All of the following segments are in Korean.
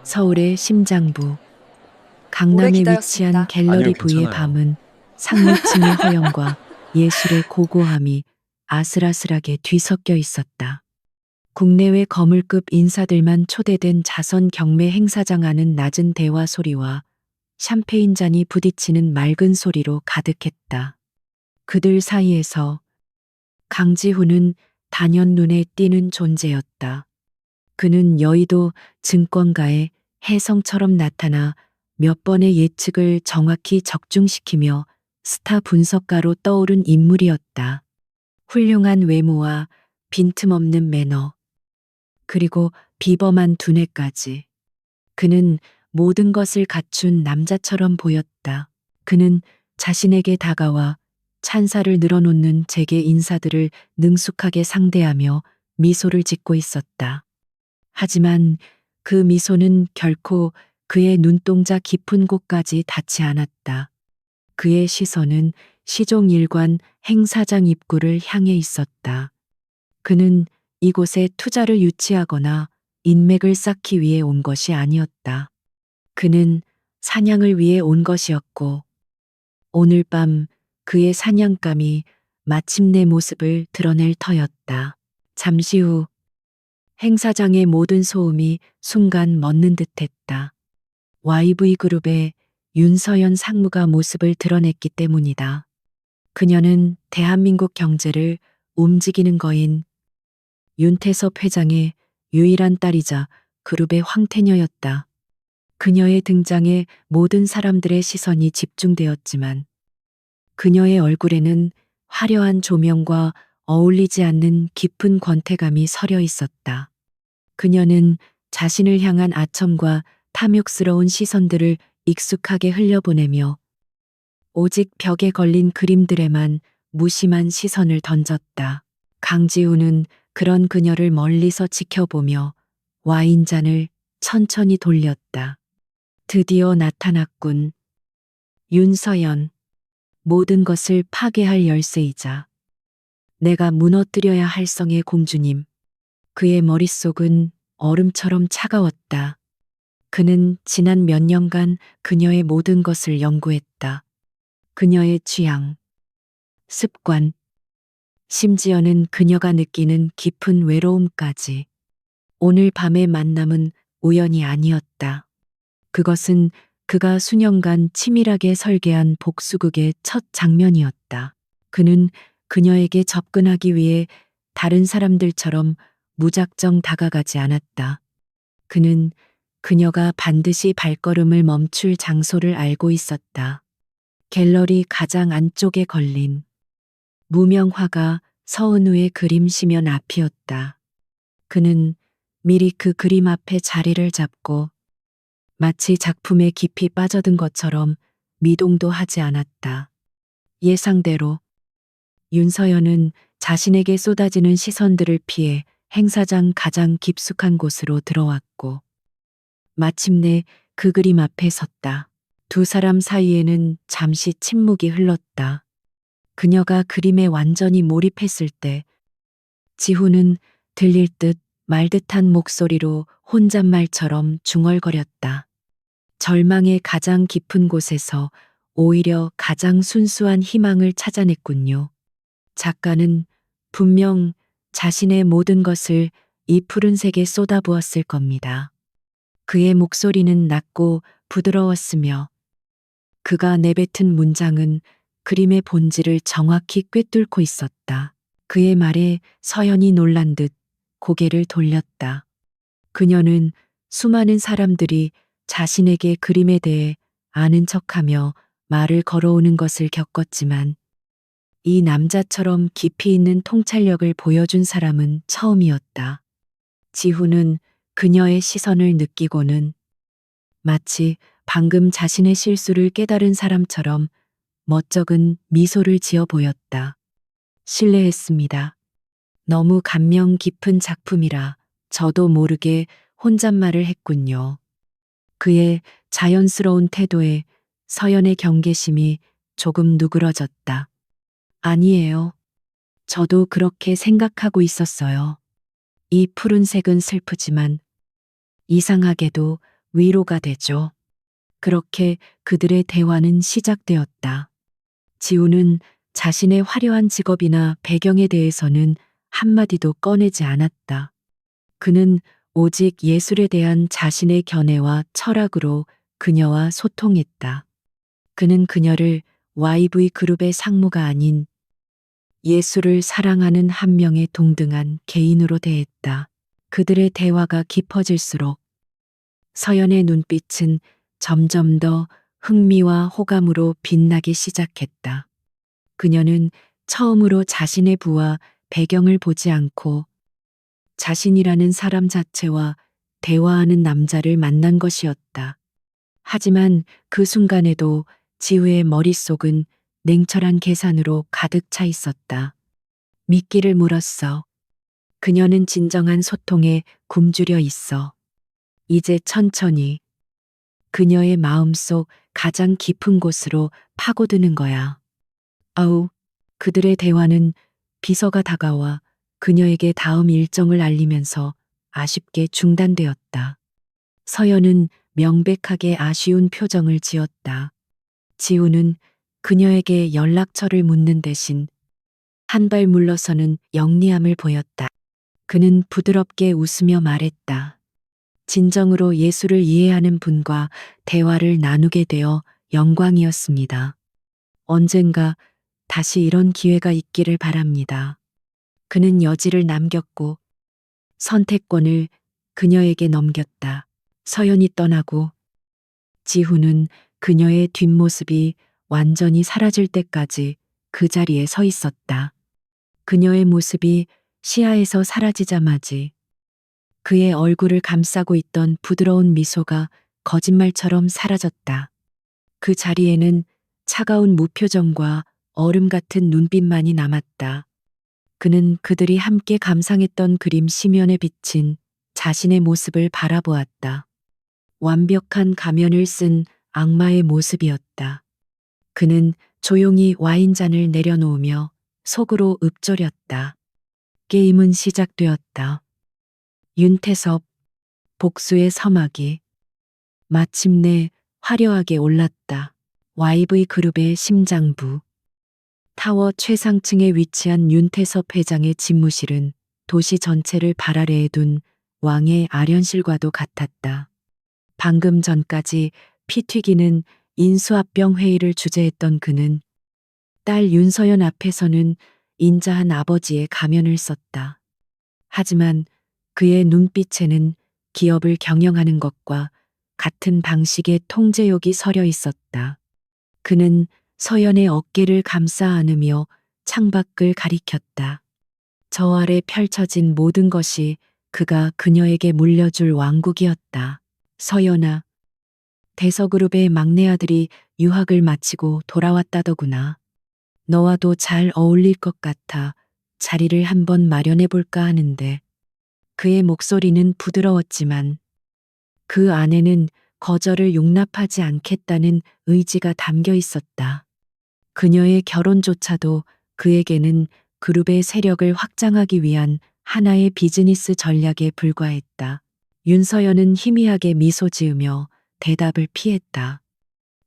서울의 심장부, 오래 강남에 위치한 기다렸습니다. 아니요, 갤러리 부의 괜찮아요. 밤은 상류층의 허영과 예술의 고고함이 아슬아슬하게 뒤섞여 있었다. 국내외 거물급 인사들만 초대된 자선 경매 행사장 안은 낮은 대화 소리와 샴페인 잔이 부딪히는 맑은 소리로 가득했다. 그들 사이에서 강지훈은 단연 눈에 띄는 존재였다. 그는 여의도 증권가의 혜성처럼 나타나 몇 번의 예측을 정확히 적중시키며 스타 분석가로 떠오른 인물이었다. 훌륭한 외모와 빈틈없는 매너, 그리고 비범한 두뇌까지. 그는 모든 것을 갖춘 남자처럼 보였다. 그는 자신에게 다가와 찬사를 늘어놓는 재계 인사들을 능숙하게 상대하며 미소를 짓고 있었다. 하지만 그 미소는 결코 그의 눈동자 깊은 곳까지 닿지 않았다. 그의 시선은 시종일관 행사장 입구를 향해 있었다. 그는 이곳에 투자를 유치하거나 인맥을 쌓기 위해 온 것이 아니었다. 그는 사냥을 위해 온 것이었고, 오늘 밤 그의 사냥감이 마침내 모습을 드러낼 터였다. 잠시 후 행사장의 모든 소음이 순간 멎는 듯했다. YV그룹의 윤서연 상무가 모습을 드러냈기 때문이다. 그녀는 대한민국 경제를 움직이는 거인 윤태섭 회장의 유일한 딸이자 그룹의 황태녀였다. 그녀의 등장에 모든 사람들의 시선이 집중되었지만 그녀의 얼굴에는 화려한 조명과 어울리지 않는 깊은 권태감이 서려 있었다. 그녀는 자신을 향한 아첨과 탐욕스러운 시선들을 익숙하게 흘려보내며 오직 벽에 걸린 그림들에만 무심한 시선을 던졌다. 강지우는 그런 그녀를 멀리서 지켜보며 와인잔을 천천히 돌렸다. 드디어 나타났군. 윤서연. 모든 것을 파괴할 열쇠이자 내가 무너뜨려야 할 성의 공주님. 그의 머릿속은 얼음처럼 차가웠다. 그는 지난 몇 년간 그녀의 모든 것을 연구했다. 그녀의 취향, 습관, 심지어는 그녀가 느끼는 깊은 외로움까지. 오늘 밤의 만남은 우연이 아니었다. 그것은 그가 수년간 치밀하게 설계한 복수극의 첫 장면이었다. 그는 그녀에게 접근하기 위해 다른 사람들처럼 무작정 다가가지 않았다. 그는 그녀가 반드시 발걸음을 멈출 장소를 알고 있었다. 갤러리 가장 안쪽에 걸린 무명화가 서은우의 그림 심연 앞이었다. 그는 미리 그 그림 앞에 자리를 잡고 마치 작품에 깊이 빠져든 것처럼 미동도 하지 않았다. 예상대로 윤서연은 자신에게 쏟아지는 시선들을 피해 행사장 가장 깊숙한 곳으로 들어왔고 마침내 그 그림 앞에 섰다. 두 사람 사이에는 잠시 침묵이 흘렀다. 그녀가 그림에 완전히 몰입했을 때 지훈은 들릴 듯 말 듯한 목소리로 혼잣말처럼 중얼거렸다. 절망의 가장 깊은 곳에서 오히려 가장 순수한 희망을 찾아냈군요. 작가는 분명 자신의 모든 것을 이 푸른색에 쏟아부었을 겁니다. 그의 목소리는 낮고 부드러웠으며 그가 내뱉은 문장은 그림의 본질을 정확히 꿰뚫고 있었다. 그의 말에 서연이 놀란 듯 고개를 돌렸다. 그녀는 수많은 사람들이 자신에게 그림에 대해 아는 척하며 말을 걸어오는 것을 겪었지만 이 남자처럼 깊이 있는 통찰력을 보여준 사람은 처음이었다. 지훈은 그녀의 시선을 느끼고는 마치 방금 자신의 실수를 깨달은 사람처럼 멋쩍은 미소를 지어 보였다. 실례했습니다. 너무 감명 깊은 작품이라 저도 모르게 혼잣말을 했군요. 그의 자연스러운 태도에 서연의 경계심이 조금 누그러졌다. 아니에요. 저도 그렇게 생각하고 있었어요. 이 푸른색은 슬프지만 이상하게도 위로가 되죠. 그렇게 그들의 대화는 시작되었다. 지우는 자신의 화려한 직업이나 배경에 대해서는 한마디도 꺼내지 않았다. 그는 오직 예술에 대한 자신의 견해와 철학으로 그녀와 소통했다. 그는 그녀를 YV 그룹의 상무가 아닌 예술을 사랑하는 한 명의 동등한 개인으로 대했다. 그들의 대화가 깊어질수록 서연의 눈빛은 점점 더 흥미와 호감으로 빛나기 시작했다. 그녀는 처음으로 자신의 부와 배경을 보지 않고 자신이라는 사람 자체와 대화하는 남자를 만난 것이었다. 하지만 그 순간에도 지우의 머릿속은 냉철한 계산으로 가득 차 있었다. 미끼를 물었어. 그녀는 진정한 소통에 굶주려 있어. 이제 천천히 그녀의 마음속 가장 깊은 곳으로 파고드는 거야. 아우, 그들의 대화는 비서가 다가와 그녀에게 다음 일정을 알리면서 아쉽게 중단되었다. 서연은 명백하게 아쉬운 표정을 지었다. 지우는 그녀에게 연락처를 묻는 대신 한 발 물러서는 영리함을 보였다. 그는 부드럽게 웃으며 말했다. 진정으로 예술을 이해하는 분과 대화를 나누게 되어 영광이었습니다. 언젠가 다시 이런 기회가 있기를 바랍니다. 그는 여지를 남겼고 선택권을 그녀에게 넘겼다. 서연이 떠나고 지후는 그녀의 뒷모습이 완전히 사라질 때까지 그 자리에 서 있었다. 그녀의 모습이 시야에서 사라지자마지 그의 얼굴을 감싸고 있던 부드러운 미소가 거짓말처럼 사라졌다. 그 자리에는 차가운 무표정과 얼음 같은 눈빛만이 남았다. 그는 그들이 함께 감상했던 그림 심연에 비친 자신의 모습을 바라보았다. 완벽한 가면을 쓴 악마의 모습이었다. 그는 조용히 와인잔을 내려놓으며 속으로 읊조렸다. 게임은 시작되었다. 윤태섭, 복수의 서막이 마침내 화려하게 올랐다. YV 그룹의 심장부. 타워 최상층에 위치한 윤태섭 회장의 집무실은 도시 전체를 발 아래에 둔 왕의 아련실과도 같았다. 방금 전까지 피 튀기는 인수합병 회의를 주재했던 그는 딸 윤서연 앞에서는 인자한 아버지의 가면을 썼다. 하지만 그의 눈빛에는 기업을 경영하는 것과 같은 방식의 통제욕이 서려 있었다. 그는 서연의 어깨를 감싸 안으며 창밖을 가리켰다. 저 아래 펼쳐진 모든 것이 그가 그녀에게 물려줄 왕국이었다. 서연아, 대서그룹의 막내 아들이 유학을 마치고 돌아왔다더구나. 너와도 잘 어울릴 것 같아 자리를 한번 마련해 볼까 하는데. 그의 목소리는 부드러웠지만 그 안에는 거절을 용납하지 않겠다는 의지가 담겨 있었다. 그녀의 결혼조차도 그에게는 그룹의 세력을 확장하기 위한 하나의 비즈니스 전략에 불과했다. 윤서연은 희미하게 미소 지으며 대답을 피했다.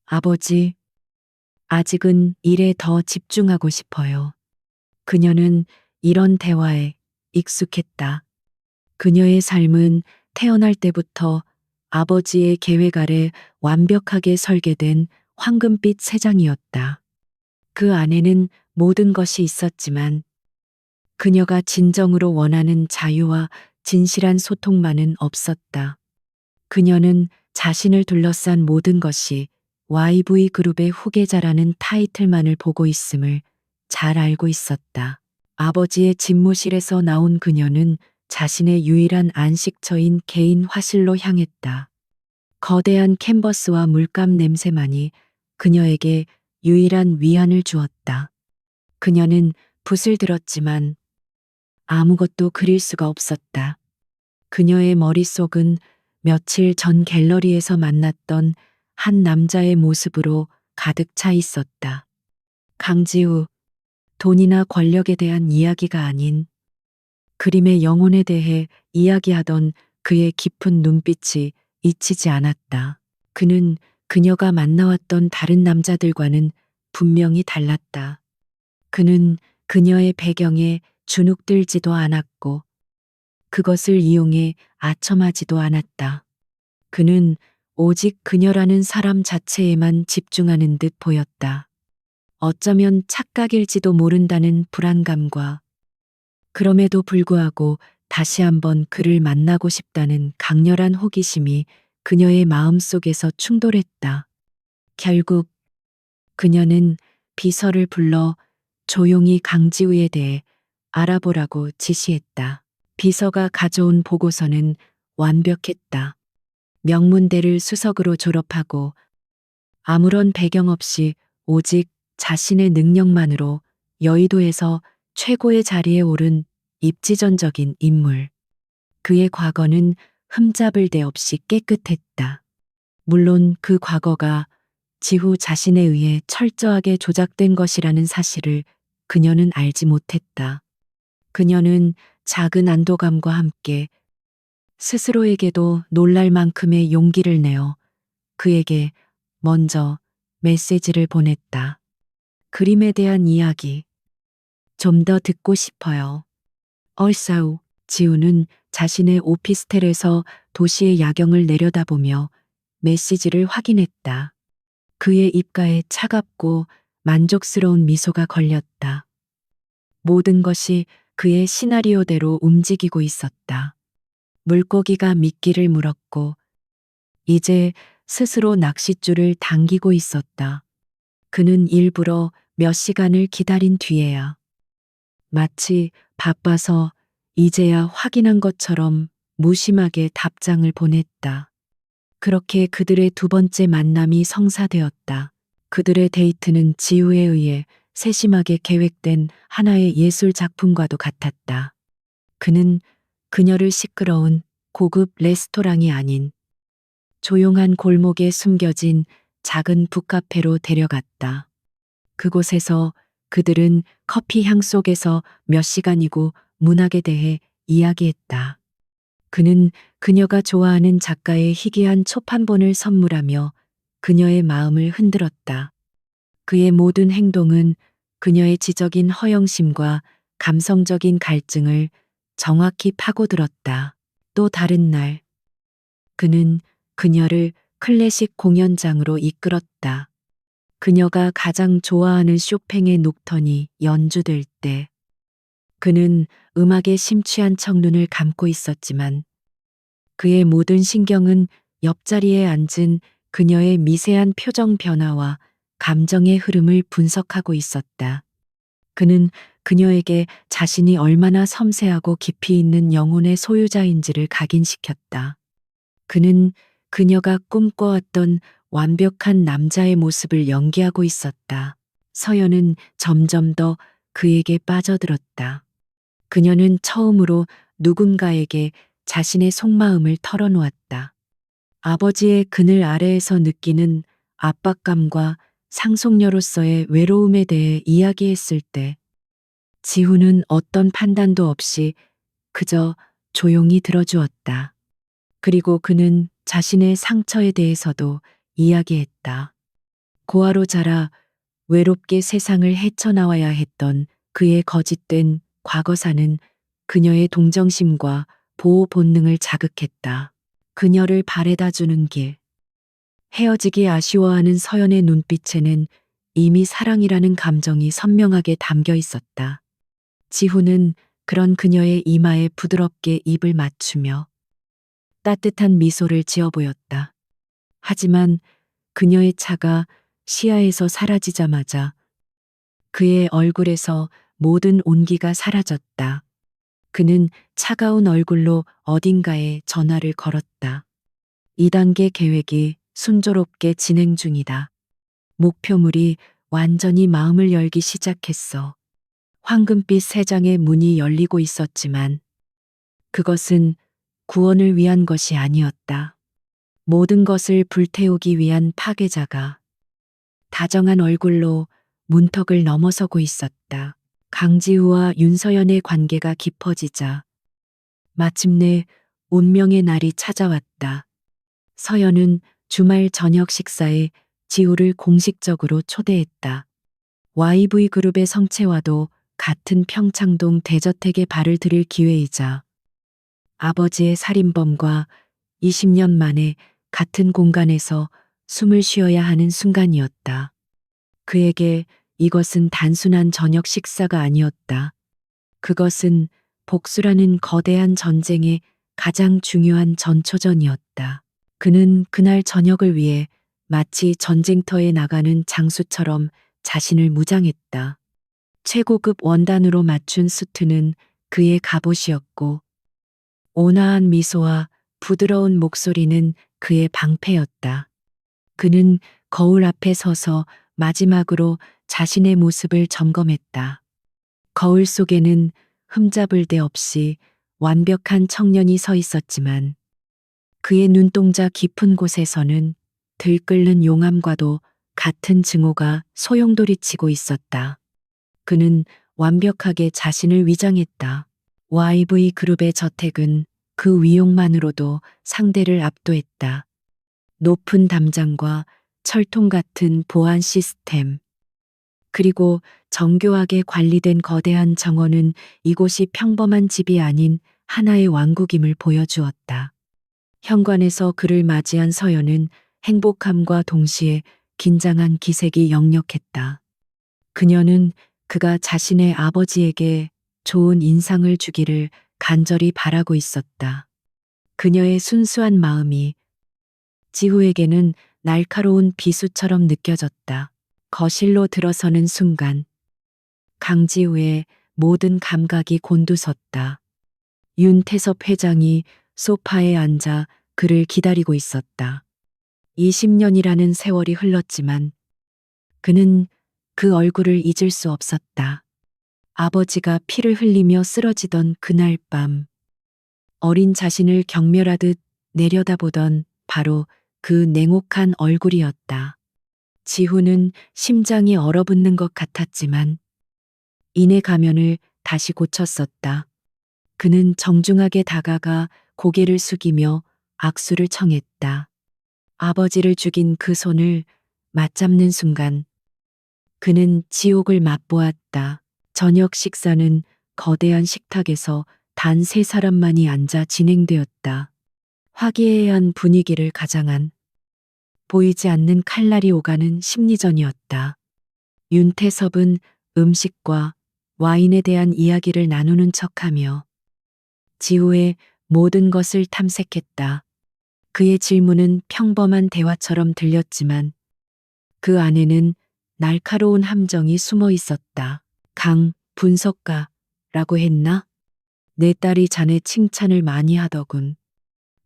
아버지, 아직은 일에 더 집중하고 싶어요. 그녀는 이런 대화에 익숙했다. 그녀의 삶은 태어날 때부터 아버지의 계획 아래 완벽하게 설계된 황금빛 새장이었다. 그 안에는 모든 것이 있었지만 그녀가 진정으로 원하는 자유와 진실한 소통만은 없었다. 그녀는 자신을 둘러싼 모든 것이 YV 그룹의 후계자라는 타이틀만을 보고 있음을 잘 알고 있었다. 아버지의 집무실에서 나온 그녀는 자신의 유일한 안식처인 개인 화실로 향했다. 거대한 캔버스와 물감 냄새만이 그녀에게 유일한 위안을 주었다. 그녀는 붓을 들었지만 아무것도 그릴 수가 없었다. 그녀의 머릿속은 며칠 전 갤러리에서 만났던 한 남자의 모습으로 가득 차 있었다. 강지우, 돈이나 권력에 대한 이야기가 아닌 그림의 영혼에 대해 이야기하던 그의 깊은 눈빛이 잊히지 않았다. 그는 그녀가 만나왔던 다른 남자들과는 분명히 달랐다. 그는 그녀의 배경에 주눅들지도 않았고 그것을 이용해 아첨하지도 않았다. 그는 오직 그녀라는 사람 자체에만 집중하는 듯 보였다. 어쩌면 착각일지도 모른다는 불안감과 그럼에도 불구하고 다시 한번 그를 만나고 싶다는 강렬한 호기심이 그녀의 마음속에서 충돌했다. 결국 그녀는 비서를 불러 조용히 강지우에 대해 알아보라고 지시했다. 비서가 가져온 보고서는 완벽했다. 명문대를 수석으로 졸업하고 아무런 배경 없이 오직 자신의 능력만으로 여의도에서 최고의 자리에 오른 입지전적인 인물. 그의 과거는 흠잡을 데 없이 깨끗했다. 물론 그 과거가 지후 자신에 의해 철저하게 조작된 것이라는 사실을 그녀는 알지 못했다. 그녀는 작은 안도감과 함께 스스로에게도 놀랄 만큼의 용기를 내어 그에게 먼저 메시지를 보냈다. 그림에 대한 이야기. 좀 더 듣고 싶어요. 얼싸우. 지우는 자신의 오피스텔에서 도시의 야경을 내려다보며 메시지를 확인했다. 그의 입가에 차갑고 만족스러운 미소가 걸렸다. 모든 것이 그의 시나리오대로 움직이고 있었다. 물고기가 미끼를 물었고 이제 스스로 낚싯줄을 당기고 있었다. 그는 일부러 몇 시간을 기다린 뒤에야 마치 바빠서 이제야 확인한 것처럼 무심하게 답장을 보냈다. 그렇게 그들의 두 번째 만남이 성사되었다. 그들의 데이트는 지우에 의해 세심하게 계획된 하나의 예술 작품과도 같았다. 그는 그녀를 시끄러운 고급 레스토랑이 아닌 조용한 골목에 숨겨진 작은 북카페로 데려갔다. 그곳에서 그들은 커피 향 속에서 몇 시간이고 문학에 대해 이야기했다. 그는 그녀가 좋아하는 작가의 희귀한 초판본을 선물하며 그녀의 마음을 흔들었다. 그의 모든 행동은 그녀의 지적인 허영심과 감성적인 갈증을 정확히 파고들었다. 또 다른 날, 그는 그녀를 클래식 공연장으로 이끌었다. 그녀가 가장 좋아하는 쇼팽의 녹턴이 연주될 때, 그는 음악에 심취한 척눈을 감고 있었지만 그의 모든 신경은 옆자리에 앉은 그녀의 미세한 표정 변화와 감정의 흐름을 분석하고 있었다. 그는 그녀에게 자신이 얼마나 섬세하고 깊이 있는 영혼의 소유자인지를 각인시켰다. 그는 그녀가 꿈꿔왔던 완벽한 남자의 모습을 연기하고 있었다. 서연은 점점 더 그에게 빠져들었다. 그녀는 처음으로 누군가에게 자신의 속마음을 털어놓았다. 아버지의 그늘 아래에서 느끼는 압박감과 상속녀로서의 외로움에 대해 이야기했을 때 지훈은 어떤 판단도 없이 그저 조용히 들어주었다. 그리고 그는 자신의 상처에 대해서도 이야기했다. 고아로 자라 외롭게 세상을 헤쳐나와야 했던 그의 거짓된 과거사는 그녀의 동정심과 보호 본능을 자극했다. 그녀를 바래다 주는 길. 헤어지기 아쉬워하는 서연의 눈빛에는 이미 사랑이라는 감정이 선명하게 담겨 있었다. 지훈은 그런 그녀의 이마에 부드럽게 입을 맞추며 따뜻한 미소를 지어 보였다. 하지만 그녀의 차가 시야에서 사라지자마자 그의 얼굴에서 모든 온기가 사라졌다. 그는 차가운 얼굴로 어딘가에 전화를 걸었다. 2단계 계획이 순조롭게 진행 중이다. 목표물이 완전히 마음을 열기 시작했어. 황금빛 3장의 문이 열리고 있었지만 그것은 구원을 위한 것이 아니었다. 모든 것을 불태우기 위한 파괴자가 다정한 얼굴로 문턱을 넘어서고 있었다. 강지우와 윤서연의 관계가 깊어지자 마침내 운명의 날이 찾아왔다. 서연은 주말 저녁 식사에 지우를 공식적으로 초대했다. YV그룹의 성채와도 같은 평창동 대저택에 발을 들일 기회이자 아버지의 살인범과 20년 만에 같은 공간에서 숨을 쉬어야 하는 순간이었다. 그에게 이것은 단순한 저녁 식사가 아니었다. 그것은 복수라는 거대한 전쟁의 가장 중요한 전초전이었다. 그는 그날 저녁을 위해 마치 전쟁터에 나가는 장수처럼 자신을 무장했다. 최고급 원단으로 맞춘 수트는 그의 갑옷이었고, 온화한 미소와 부드러운 목소리는 그의 방패였다. 그는 거울 앞에 서서 마지막으로 자신의 모습을 점검했다. 거울 속에는 흠잡을 데 없이 완벽한 청년이 서 있었지만 그의 눈동자 깊은 곳에서는 들끓는 용암과도 같은 증오가 소용돌이치고 있었다. 그는 완벽하게 자신을 위장했다. YV 그룹의 저택은 그 위용만으로도 상대를 압도했다. 높은 담장과 철통 같은 보안 시스템, 그리고 정교하게 관리된 거대한 정원은 이곳이 평범한 집이 아닌 하나의 왕국임을 보여주었다. 현관에서 그를 맞이한 서연은 행복함과 동시에 긴장한 기색이 역력했다. 그녀는 그가 자신의 아버지에게 좋은 인상을 주기를 간절히 바라고 있었다. 그녀의 순수한 마음이 지후에게는 날카로운 비수처럼 느껴졌다. 거실로 들어서는 순간 강지우의 모든 감각이 곤두섰다. 윤태섭 회장이 소파에 앉아 그를 기다리고 있었다. 20년이라는 세월이 흘렀지만 그는 그 얼굴을 잊을 수 없었다. 아버지가 피를 흘리며 쓰러지던 그날 밤, 어린 자신을 경멸하듯 내려다보던 바로 그 냉혹한 얼굴이었다. 지후는 심장이 얼어붙는 것 같았지만 이내 가면을 다시 고쳤었다. 그는 정중하게 다가가 고개를 숙이며 악수를 청했다. 아버지를 죽인 그 손을 맞잡는 순간 그는 지옥을 맛보았다. 저녁 식사는 거대한 식탁에서 단 3사람만이 앉아 진행되었다. 화기애애한 분위기를 가장한 보이지 않는 칼날이 오가는 심리전이었다. 윤태섭은 음식과 와인에 대한 이야기를 나누는 척하며 지우의 모든 것을 탐색했다. 그의 질문은 평범한 대화처럼 들렸지만 그 안에는 날카로운 함정이 숨어 있었다. 분석가라고 했나? 내 딸이 자네 칭찬을 많이 하더군.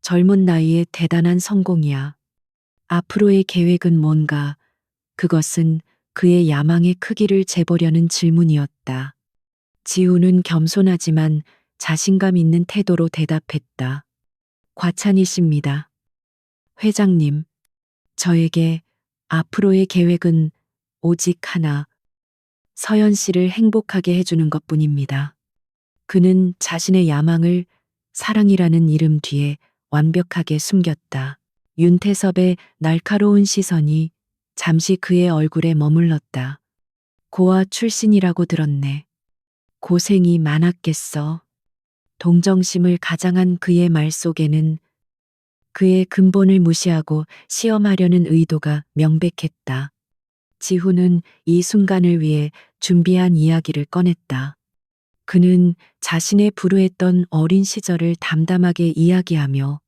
젊은 나이에 대단한 성공이야. 앞으로의 계획은 뭔가? 그것은 그의 야망의 크기를 재보려는 질문이었다. 지우는 겸손하지만 자신감 있는 태도로 대답했다. 과찬이십니다. 회장님, 저에게 앞으로의 계획은 오직 하나, 서연 씨를 행복하게 해주는 것뿐입니다. 그는 자신의 야망을 사랑이라는 이름 뒤에 완벽하게 숨겼다. 윤태섭의 날카로운 시선이 잠시 그의 얼굴에 머물렀다. 고아 출신이라고 들었네. 고생이 많았겠어. 동정심을 가장한 그의 말 속에는 그의 근본을 무시하고 시험하려는 의도가 명백했다. 지후는 이 순간을 위해 준비한 이야기를 꺼냈다. 그는 자신의 불우했던 어린 시절을 담담하게 이야기하며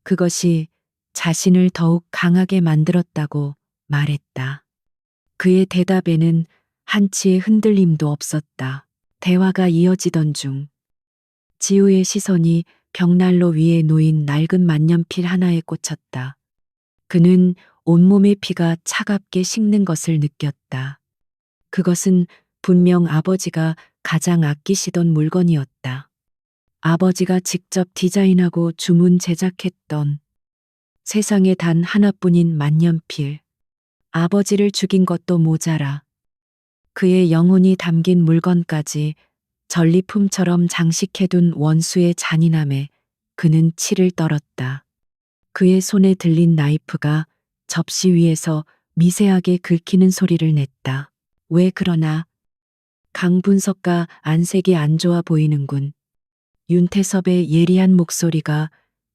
그것이 자신을 더욱 강하게 만들었다고 말했다. 그의 대답에는 한치의 흔들림도 없었다. 대화가 이어지던 중 지우의 시선이 벽난로 위에 놓인 낡은 만년필 하나에 꽂혔다. 그는 온몸의 피가 차갑게 식는 것을 느꼈다. 그것은 분명 아버지가 가장 아끼시던 물건이었다. 아버지가 직접 디자인하고 주문 제작했던 세상에 단 하나뿐인 만년필. 아버지를 죽인 것도 모자라 그의 영혼이 담긴 물건까지 전리품처럼 장식해둔 원수의 잔인함에 그는 치를 떨었다. 그의 손에 들린 나이프가 접시 위에서 미세하게 긁히는 소리를 냈다. 왜 그러나? 강분석과 안색이 안 좋아 보이는군. 윤태섭의 예리한 목소리가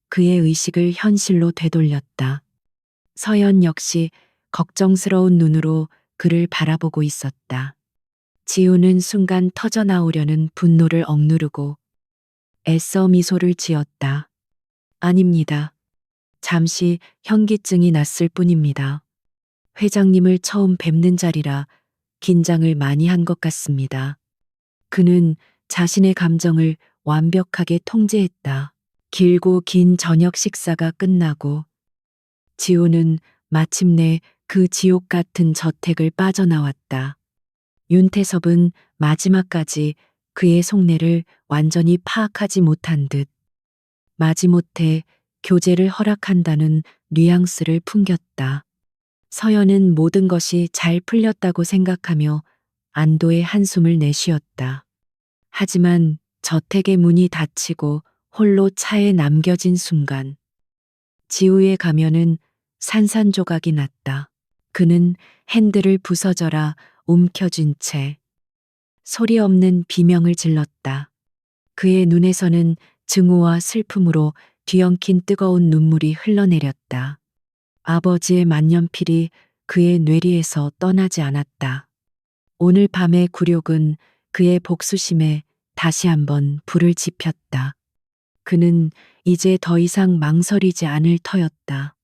그의 의식을 현실로 되돌렸다. 서연 역시 걱정스러운 눈으로 그를 바라보고 있었다. 지우는 순간 터져나오려는 분노를 억누르고 애써 미소를 지었다. 아닙니다. 잠시 현기증이 났을 뿐입니다. 회장님을 처음 뵙는 자리라 긴장을 많이 한 것 같습니다. 그는 자신의 감정을 완벽하게 통제했다. 길고 긴 저녁 식사가 끝나고 지우는 마침내 그 지옥 같은 저택을 빠져나왔다. 윤태섭은 마지막까지 그의 속내를 완전히 파악하지 못한 듯 마지못해 교제를 허락한다는 뉘앙스를 풍겼다. 서연은 모든 것이 잘 풀렸다고 생각하며 안도의 한숨을 내쉬었다. 하지만 저택의 문이 닫히고 홀로 차에 남겨진 순간 지우의 가면은 산산조각이 났다. 그는 핸들을 부서져라 움켜쥔 채 소리 없는 비명을 질렀다. 그의 눈에서는 증오와 슬픔으로 뒤엉킨 뜨거운 눈물이 흘러내렸다. 아버지의 만년필이 그의 뇌리에서 떠나지 않았다. 오늘 밤의 굴욕은 그의 복수심에 다시 한번 불을 지폈다. 그는 이제 더 이상 망설이지 않을 터였다.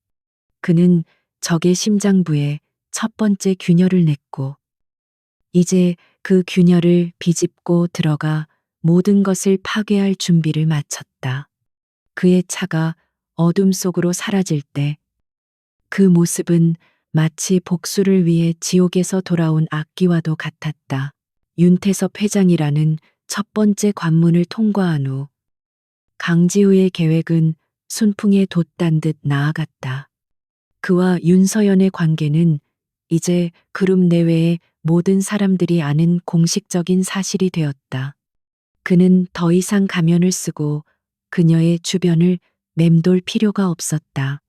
그는 적의 심장부에 첫 번째 균열을 냈고, 이제 그 균열을 비집고 들어가 모든 것을 파괴할 준비를 마쳤다. 그의 차가 어둠 속으로 사라질 때 그 모습은 마치 복수를 위해 지옥에서 돌아온 악기와도 같았다. 윤태섭 회장이라는 첫 번째 관문을 통과한 후 강지우의 계획은 순풍에 돛단 듯 나아갔다. 그와 윤서연의 관계는 이제 그룹 내외의 모든 사람들이 아는 공식적인 사실이 되었다. 그는 더 이상 가면을 쓰고 그녀의 주변을 맴돌 필요가 없었다.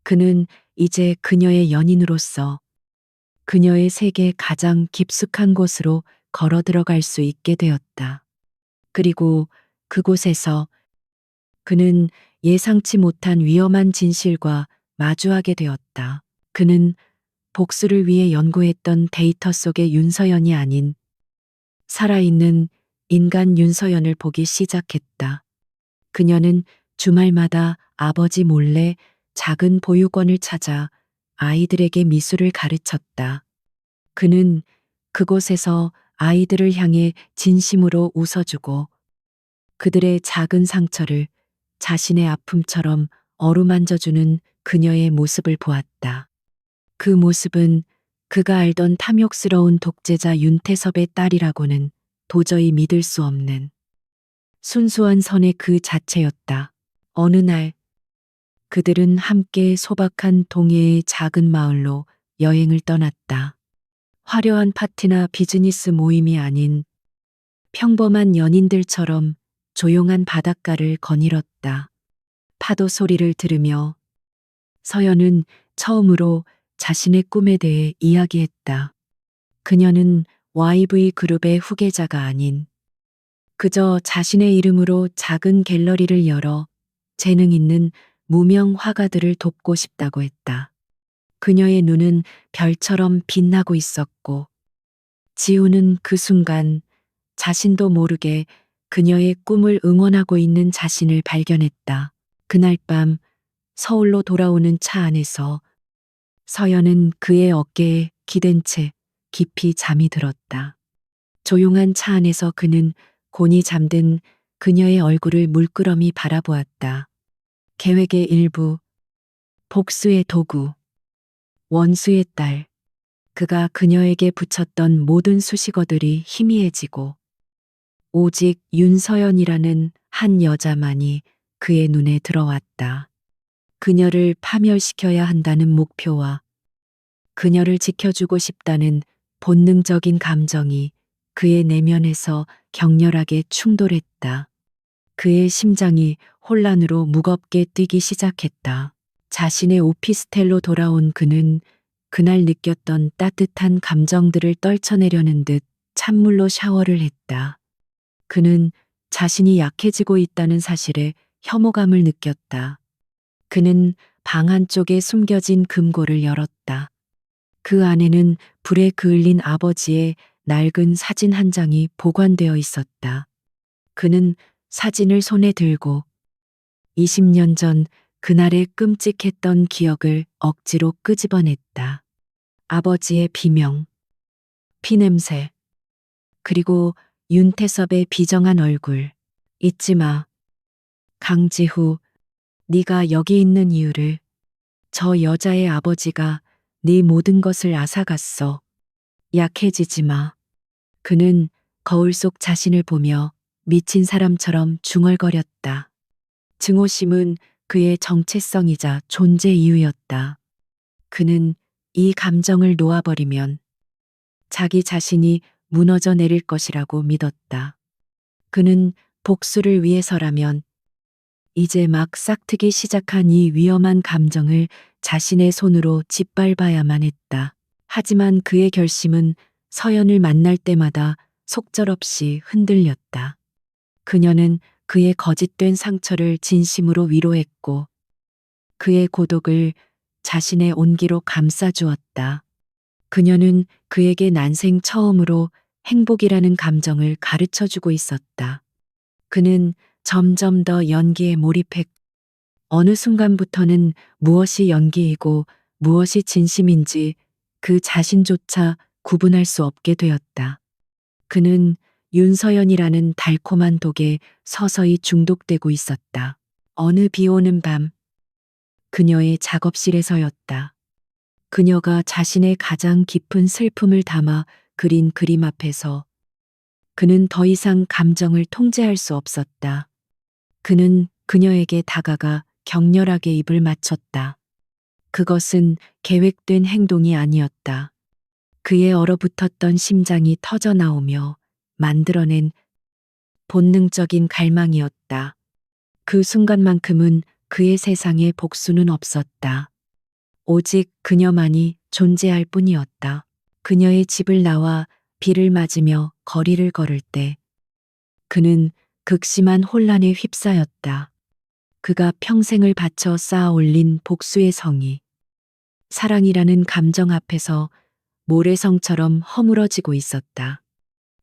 그는 이제 그녀의 연인으로서 그녀의 세계 가장 깊숙한 곳으로 걸어 들어갈 수 있게 되었다. 그리고 그곳에서 그는 예상치 못한 위험한 진실과 마주하게 되었다. 그는 복수를 위해 연구했던 데이터 속의 윤서연이 아닌 살아있는 인간 윤서연을 보기 시작했다. 그녀는 주말마다 아버지 몰래 작은 보육원을 찾아 아이들에게 미술을 가르쳤다. 그는 그곳에서 아이들을 향해 진심으로 웃어주고 그들의 작은 상처를 자신의 아픔처럼 어루만져주는 그녀의 모습을 보았다. 그 모습은 그가 알던 탐욕스러운 독재자 윤태섭의 딸이라고는 도저히 믿을 수 없는 순수한 선의 그 자체였다. 어느 날 그들은 함께 소박한 동해의 작은 마을로 여행을 떠났다. 화려한 파티나 비즈니스 모임이 아닌 평범한 연인들처럼 조용한 바닷가를 거닐었다. 파도 소리를 들으며 서연은 처음으로 자신의 꿈에 대해 이야기했다. 그녀는 YV 그룹의 후계자가 아닌 그저 자신의 이름으로 작은 갤러리를 열어 재능 있는 무명 화가들을 돕고 싶다고 했다. 그녀의 눈은 별처럼 빛나고 있었고 지우는 그 순간 자신도 모르게 그녀의 꿈을 응원하고 있는 자신을 발견했다. 그날 밤 서울로 돌아오는 차 안에서 서연은 그의 어깨에 기댄 채 깊이 잠이 들었다. 조용한 차 안에서 그는 곤히 잠든 그녀의 얼굴을 물끄러미 바라보았다. 계획의 일부, 복수의 도구, 원수의 딸, 그가 그녀에게 붙였던 모든 수식어들이 희미해지고 오직 윤서연이라는 한 여자만이 그의 눈에 들어왔다. 그녀를 파멸시켜야 한다는 목표와 그녀를 지켜주고 싶다는 본능적인 감정이 그의 내면에서 격렬하게 충돌했다. 그의 심장이 혼란으로 무겁게 뛰기 시작했다. 자신의 오피스텔로 돌아온 그는 그날 느꼈던 따뜻한 감정들을 떨쳐내려는 듯 찬물로 샤워를 했다. 그는 자신이 약해지고 있다는 사실에 혐오감을 느꼈다. 그는 방 안쪽에 숨겨진 금고를 열었다. 그 안에는 불에 그을린 아버지의 낡은 사진 한 장이 보관되어 있었다. 그는 사진을 손에 들고 20년 전 그날의 끔찍했던 기억을 억지로 끄집어냈다. 아버지의 비명, 피냄새, 그리고 윤태섭의 비정한 얼굴. 잊지 마. 강지후, 네가 여기 있는 이유를. 저 여자의 아버지가 네 모든 것을 앗아갔어. 약해지지 마. 그는 거울 속 자신을 보며 미친 사람처럼 중얼거렸다. 증오심은 그의 정체성이자 존재 이유였다. 그는 이 감정을 놓아버리면 자기 자신이 무너져 내릴 것이라고 믿었다. 그는 복수를 위해서라면 이제 막 싹트기 시작한 이 위험한 감정을 자신의 손으로 짓밟아야만 했다. 하지만 그의 결심은 서연을 만날 때마다 속절없이 흔들렸다. 그녀는 그의 거짓된 상처를 진심으로 위로했고 그의 고독을 자신의 온기로 감싸주었다. 그녀는 그에게 난생 처음으로 행복이라는 감정을 가르쳐 주고 있었다. 그는 점점 더 연기에 몰입했고 어느 순간부터는 무엇이 연기이고 무엇이 진심인지 그 자신조차 구분할 수 없게 되었다. 그는 윤서연이라는 달콤한 독에 서서히 중독되고 있었다. 어느 비 오는 밤, 그녀의 작업실에서였다. 그녀가 자신의 가장 깊은 슬픔을 담아 그린 그림 앞에서 그는 더 이상 감정을 통제할 수 없었다. 그는 그녀에게 다가가 격렬하게 입을 맞췄다. 그것은 계획된 행동이 아니었다. 그의 얼어붙었던 심장이 터져 나오며 만들어낸 본능적인 갈망이었다. 그 순간만큼은 그의 세상에 복수는 없었다. 오직 그녀만이 존재할 뿐이었다. 그녀의 집을 나와 비를 맞으며 거리를 걸을 때 그는 극심한 혼란에 휩싸였다. 그가 평생을 바쳐 쌓아 올린 복수의 성이 사랑이라는 감정 앞에서 모래성처럼 허물어지고 있었다.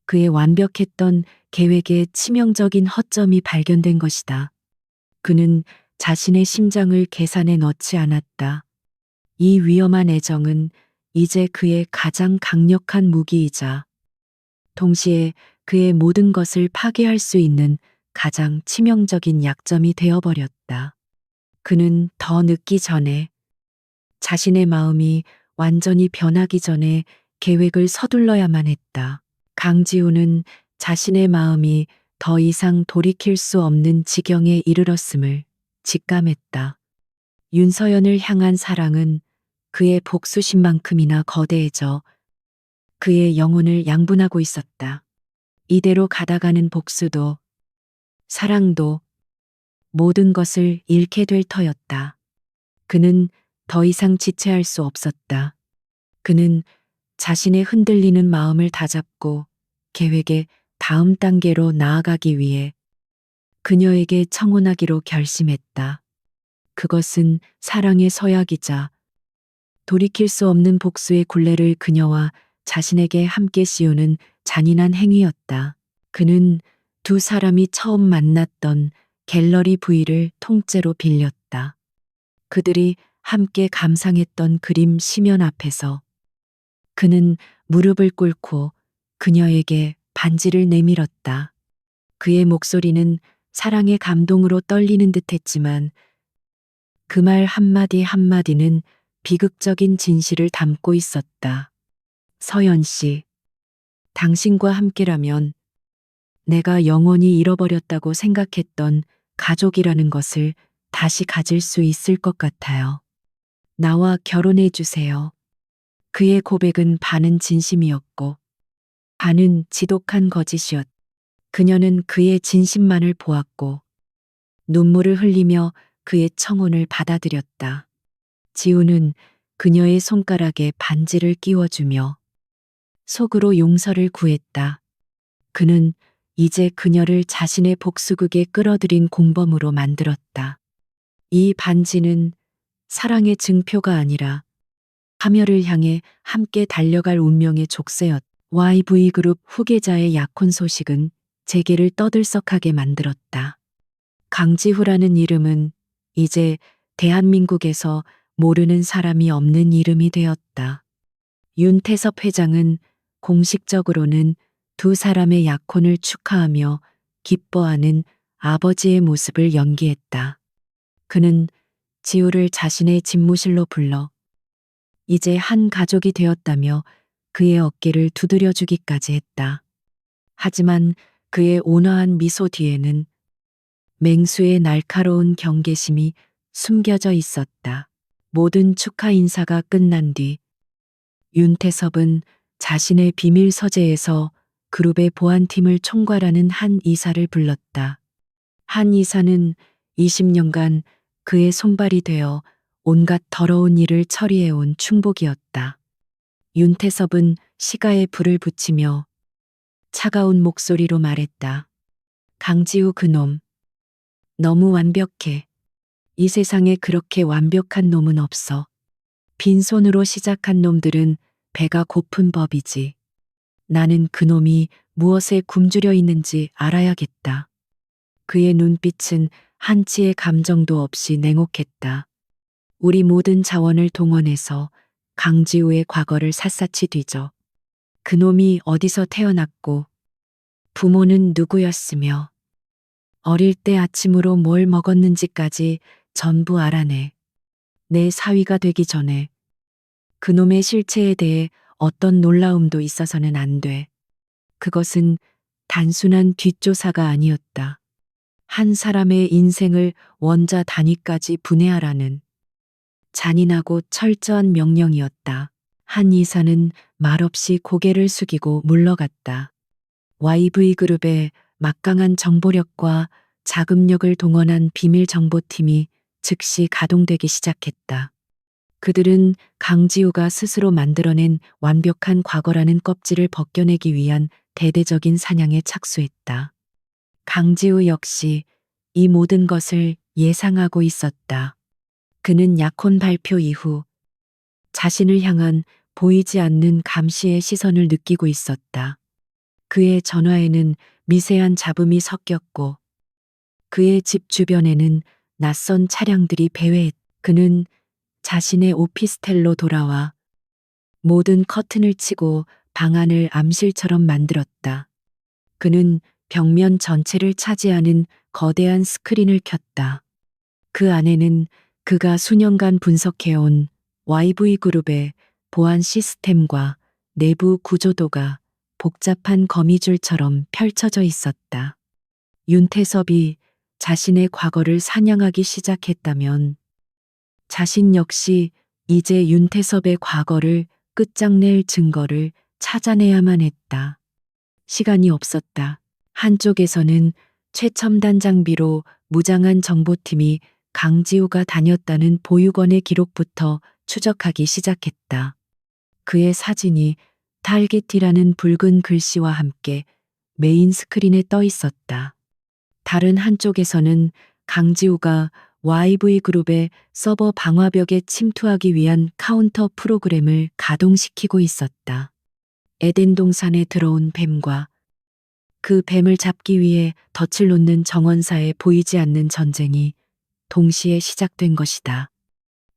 그의 완벽했던 계획에 치명적인 허점이 발견된 것이다. 그는 자신의 심장을 계산에 넣지 않았다. 이 위험한 애정은 이제 그의 가장 강력한 무기이자 동시에 그의 모든 것을 파괴할 수 있는 가장 치명적인 약점이 되어버렸다. 그는 더 늦기 전에 자신의 마음이 완전히 변하기 전에 계획을 서둘러야만 했다. 강지우는 자신의 마음이 더 이상 돌이킬 수 없는 지경에 이르렀음을 직감했다. 윤서연을 향한 사랑은 그의 복수심만큼이나 거대해져 그의 영혼을 양분하고 있었다. 이대로 가다가는 복수도 사랑도 모든 것을 잃게 될 터였다. 그는 더 이상 지체할 수 없었다. 그는 자신의 흔들리는 마음을 다잡고 계획의 다음 단계로 나아가기 위해 그녀에게 청혼하기로 결심했다. 그것은 사랑의 서약이자 돌이킬 수 없는 복수의 굴레를 그녀와 자신에게 함께 씌우는 잔인한 행위였다. 그는 두 사람이 처음 만났던 갤러리 부위를 통째로 빌렸다. 그들이 함께 감상했던 그림 심연 앞에서 그는 무릎을 꿇고 그녀에게 반지를 내밀었다. 그의 목소리는 사랑의 감동으로 떨리는 듯 했지만 그 말 한마디 한마디는 비극적인 진실을 담고 있었다. 서연 씨, 당신과 함께라면 내가 영원히 잃어버렸다고 생각했던 가족이라는 것을 다시 가질 수 있을 것 같아요. 나와 결혼해 주세요. 그의 고백은 반은 진심이었고 반은 지독한 거짓이었다. 그녀는 그의 진심만을 보았고 눈물을 흘리며 그의 청혼을 받아들였다. 지우는 그녀의 손가락에 반지를 끼워주며 속으로 용서를 구했다. 그는 이제 그녀를 자신의 복수극에 끌어들인 공범으로 만들었다. 이 반지는 사랑의 증표가 아니라 파멸을 향해 함께 달려갈 운명의 족쇄였다. YV그룹 후계자의 약혼 소식은 재계를 떠들썩하게 만들었다. 강지후라는 이름은 이제 대한민국에서 모르는 사람이 없는 이름이 되었다. 윤태섭 회장은 공식적으로는 두 사람의 약혼을 축하하며 기뻐하는 아버지의 모습을 연기했다. 그는 지우를 자신의 집무실로 불러 이제 한 가족이 되었다며 그의 어깨를 두드려주기까지 했다. 하지만 그의 온화한 미소 뒤에는 맹수의 날카로운 경계심이 숨겨져 있었다. 모든 축하 인사가 끝난 뒤 윤태섭은 자신의 비밀 서재에서 그룹의 보안팀을 총괄하는 한 이사를 불렀다. 한 이사는 20년간 그의 손발이 되어 온갖 더러운 일을 처리해온 충복이었다. 윤태섭은 시가에 불을 붙이며 차가운 목소리로 말했다. 강지우 그놈. 너무 완벽해. 이 세상에 그렇게 완벽한 놈은 없어. 빈손으로 시작한 놈들은 배가 고픈 법이지. 나는 그놈이 무엇에 굶주려 있는지 알아야겠다. 그의 눈빛은 한치의 감정도 없이 냉혹했다. 우리 모든 자원을 동원해서 강지우의 과거를 샅샅이 뒤져. 그놈이 어디서 태어났고 부모는 누구였으며 어릴 때 아침으로 뭘 먹었는지까지 전부 알아내. 내 사위가 되기 전에 그놈의 실체에 대해 어떤 놀라움도 있어서는 안 돼. 그것은 단순한 뒷조사가 아니었다. 한 사람의 인생을 원자 단위까지 분해하라는 잔인하고 철저한 명령이었다. 한 이사는 말없이 고개를 숙이고 물러갔다. YV그룹의 막강한 정보력과 자금력을 동원한 비밀 정보팀이 즉시 가동되기 시작했다. 그들은 강지우가 스스로 만들어낸 완벽한 과거라는 껍질을 벗겨내기 위한 대대적인 사냥에 착수했다. 강지우 역시 이 모든 것을 예상하고 있었다. 그는 약혼 발표 이후 자신을 향한 보이지 않는 감시의 시선을 느끼고 있었다. 그의 전화에는 미세한 잡음이 섞였고 그의 집 주변에는 낯선 차량들이 배회했다. 그는 자신의 오피스텔로 돌아와 모든 커튼을 치고 방안을 암실처럼 만들었다. 그는 벽면 전체를 차지하는 거대한 스크린을 켰다. 그 안에는 그가 수년간 분석해온 YV그룹의 보안 시스템과 내부 구조도가 복잡한 거미줄처럼 펼쳐져 있었다. 윤태섭이 자신의 과거를 사냥하기 시작했다면 자신 역시 이제 윤태섭의 과거를 끝장낼 증거를 찾아내야만 했다. 시간이 없었다. 한쪽에서는 최첨단 장비로 무장한 정보팀이 강지우가 다녔다는 보육원의 기록부터 추적하기 시작했다. 그의 사진이 타겟이라는 붉은 글씨와 함께 메인 스크린에 떠 있었다. 다른 한쪽에서는 강지우가 YV그룹의 서버 방화벽에 침투하기 위한 카운터 프로그램을 가동시키고 있었다. 에덴 동산에 들어온 뱀과 그 뱀을 잡기 위해 덫을 놓는 정원사에 보이지 않는 전쟁이 동시에 시작된 것이다.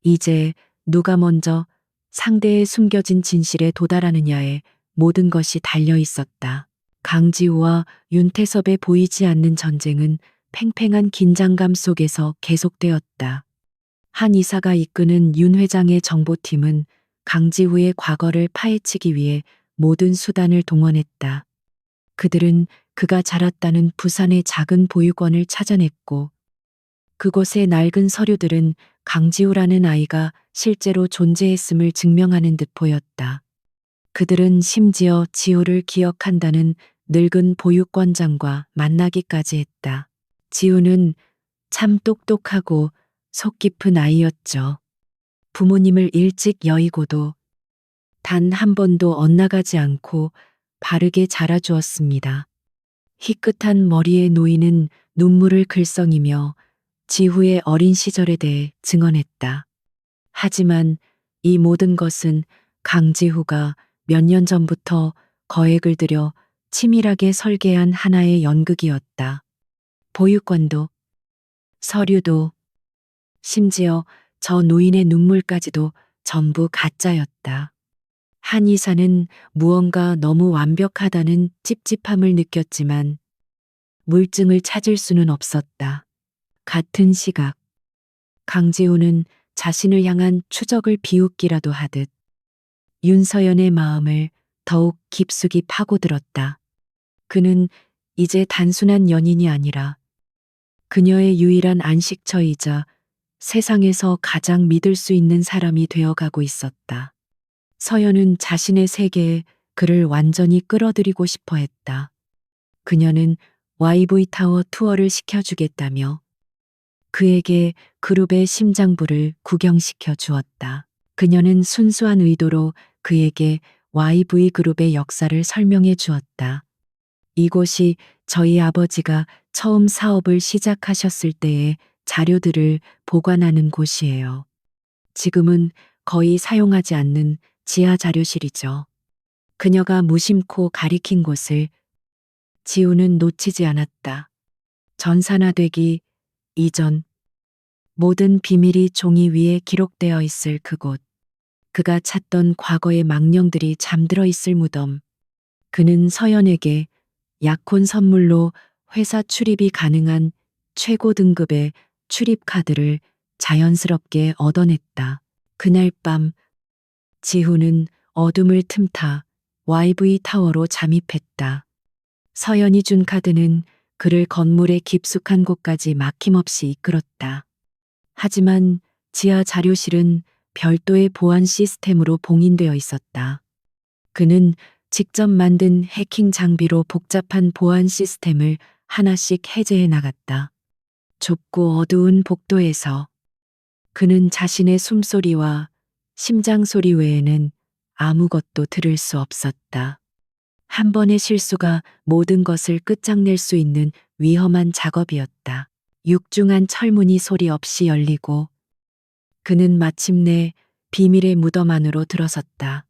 이제 누가 먼저 상대의 숨겨진 진실에 도달하느냐에 모든 것이 달려 있었다. 강지우와 윤태섭의 보이지 않는 전쟁은 팽팽한 긴장감 속에서 계속되었다. 한 이사가 이끄는 윤 회장의 정보팀은 강지우의 과거를 파헤치기 위해 모든 수단을 동원했다. 그들은 그가 자랐다는 부산의 작은 보육원을 찾아냈고 그곳의 낡은 서류들은 강지우라는 아이가 실제로 존재했음을 증명하는 듯 보였다. 그들은 심지어 지우를 기억한다는 늙은 보육원장과 만나기까지 했다. 지우는 참 똑똑하고 속 깊은 아이였죠. 부모님을 일찍 여의고도 단 한 번도 엇나가지 않고 바르게 자라주었습니다. 희끗한 머리의 노인은 눈물을 글썽이며 지후의 어린 시절에 대해 증언했다. 하지만 이 모든 것은 강지후가 몇 년 전부터 거액을 들여 치밀하게 설계한 하나의 연극이었다. 보육관도, 서류도, 심지어 저 노인의 눈물까지도 전부 가짜였다. 한의사는 무언가 너무 완벽하다는 찝찝함을 느꼈지만 물증을 찾을 수는 없었다. 같은 시각, 강지우는 자신을 향한 추적을 비웃기라도 하듯 윤서연의 마음을 더욱 깊숙이 파고들었다. 그는 이제 단순한 연인이 아니라 그녀의 유일한 안식처이자 세상에서 가장 믿을 수 있는 사람이 되어가고 있었다. 서연은 자신의 세계에 그를 완전히 끌어들이고 싶어 했다. 그녀는 YV 타워 투어를 시켜주겠다며 그에게 그룹의 심장부를 구경시켜 주었다. 그녀는 순수한 의도로 그에게 YV 그룹의 역사를 설명해 주었다. 이곳이 저희 아버지가 처음 사업을 시작하셨을 때의 자료들을 보관하는 곳이에요. 지금은 거의 사용하지 않는 지하 자료실이죠. 그녀가 무심코 가리킨 곳을 지우는 놓치지 않았다. 전산화되기 이전 모든 비밀이 종이 위에 기록되어 있을 그곳. 그가 찾던 과거의 망령들이 잠들어 있을 무덤. 그는 서연에게 약혼 선물로 회사 출입이 가능한 최고 등급의 출입 카드를 자연스럽게 얻어냈다. 그날 밤 지후는 어둠을 틈타 YV 타워로 잠입했다. 서연이 준 카드는 그를 건물의 깊숙한 곳까지 막힘없이 이끌었다. 하지만 지하 자료실은 별도의 보안 시스템으로 봉인되어 있었다. 그는 직접 만든 해킹 장비로 복잡한 보안 시스템을 하나씩 해제해 나갔다. 좁고 어두운 복도에서 그는 자신의 숨소리와 심장 소리 외에는 아무것도 들을 수 없었다. 한 번의 실수가 모든 것을 끝장낼 수 있는 위험한 작업이었다. 육중한 철문이 소리 없이 열리고 그는 마침내 비밀의 무덤 안으로 들어섰다.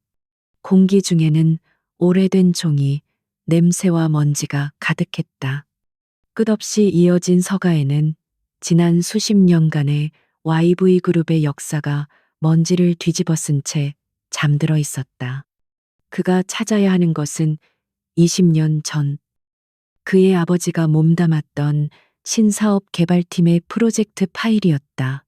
공기 중에는 오래된 종이, 냄새와 먼지가 가득했다. 끝없이 이어진 서가에는 지난 수십 년간의 YV 그룹의 역사가 먼지를 뒤집어 쓴 채 잠들어 있었다. 그가 찾아야 하는 것은 20년 전 그의 아버지가 몸담았던 신사업 개발팀의 프로젝트 파일이었다.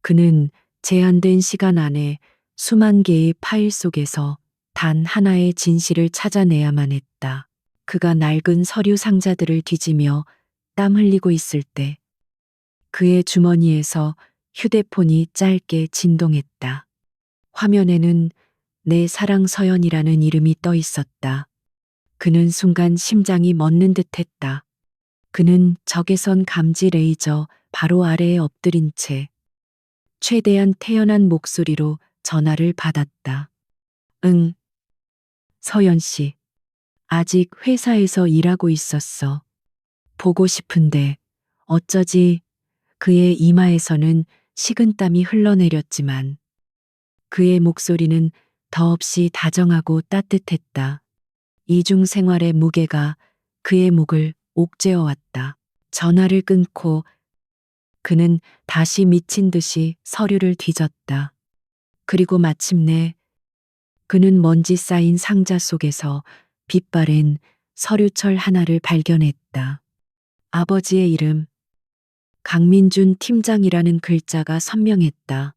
그는 제한된 시간 안에 수만 개의 파일 속에서 단 하나의 진실을 찾아내야만 했다. 그가 낡은 서류 상자들을 뒤지며 땀 흘리고 있을 때 그의 주머니에서 휴대폰이 짧게 진동했다. 화면에는 내 사랑 서연이라는 이름이 떠 있었다. 그는 순간 심장이 멎는 듯 했다. 그는 적외선 감지 레이저 바로 아래에 엎드린 채 최대한 태연한 목소리로 전화를 받았다. 응, 서연 씨. 아직 회사에서 일하고 있었어. 보고 싶은데 어쩌지. 그의 이마에서는 식은땀이 흘러내렸지만 그의 목소리는 더없이 다정하고 따뜻했다. 이중 생활의 무게가 그의 목을 옥죄어 왔다. 전화를 끊고 그는 다시 미친 듯이 서류를 뒤졌다. 그리고 마침내 그는 먼지 쌓인 상자 속에서 빛바랜 서류철 하나를 발견했다. 아버지의 이름, 강민준 팀장이라는 글자가 선명했다.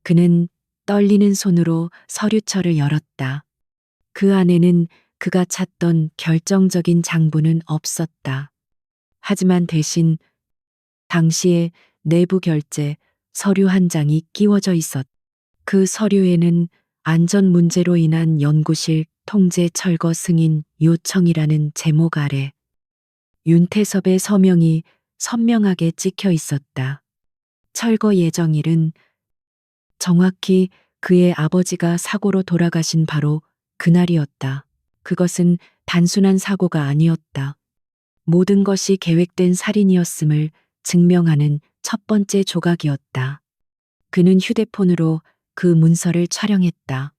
그는 떨리는 손으로 서류철을 열었다. 그 안에는 그가 찾던 결정적인 장부는 없었다. 하지만 대신 당시의 내부 결제 서류 한 장이 끼워져 있었다. 그 서류에는 안전 문제로 인한 연구실 통제 철거 승인 요청이라는 제목 아래 윤태섭의 서명이 선명하게 찍혀 있었다. 철거 예정일은 정확히 그의 아버지가 사고로 돌아가신 바로 그날이었다. 그것은 단순한 사고가 아니었다. 모든 것이 계획된 살인이었음을 증명하는 첫 번째 조각이었다. 그는 휴대폰으로 그 문서를 촬영했다.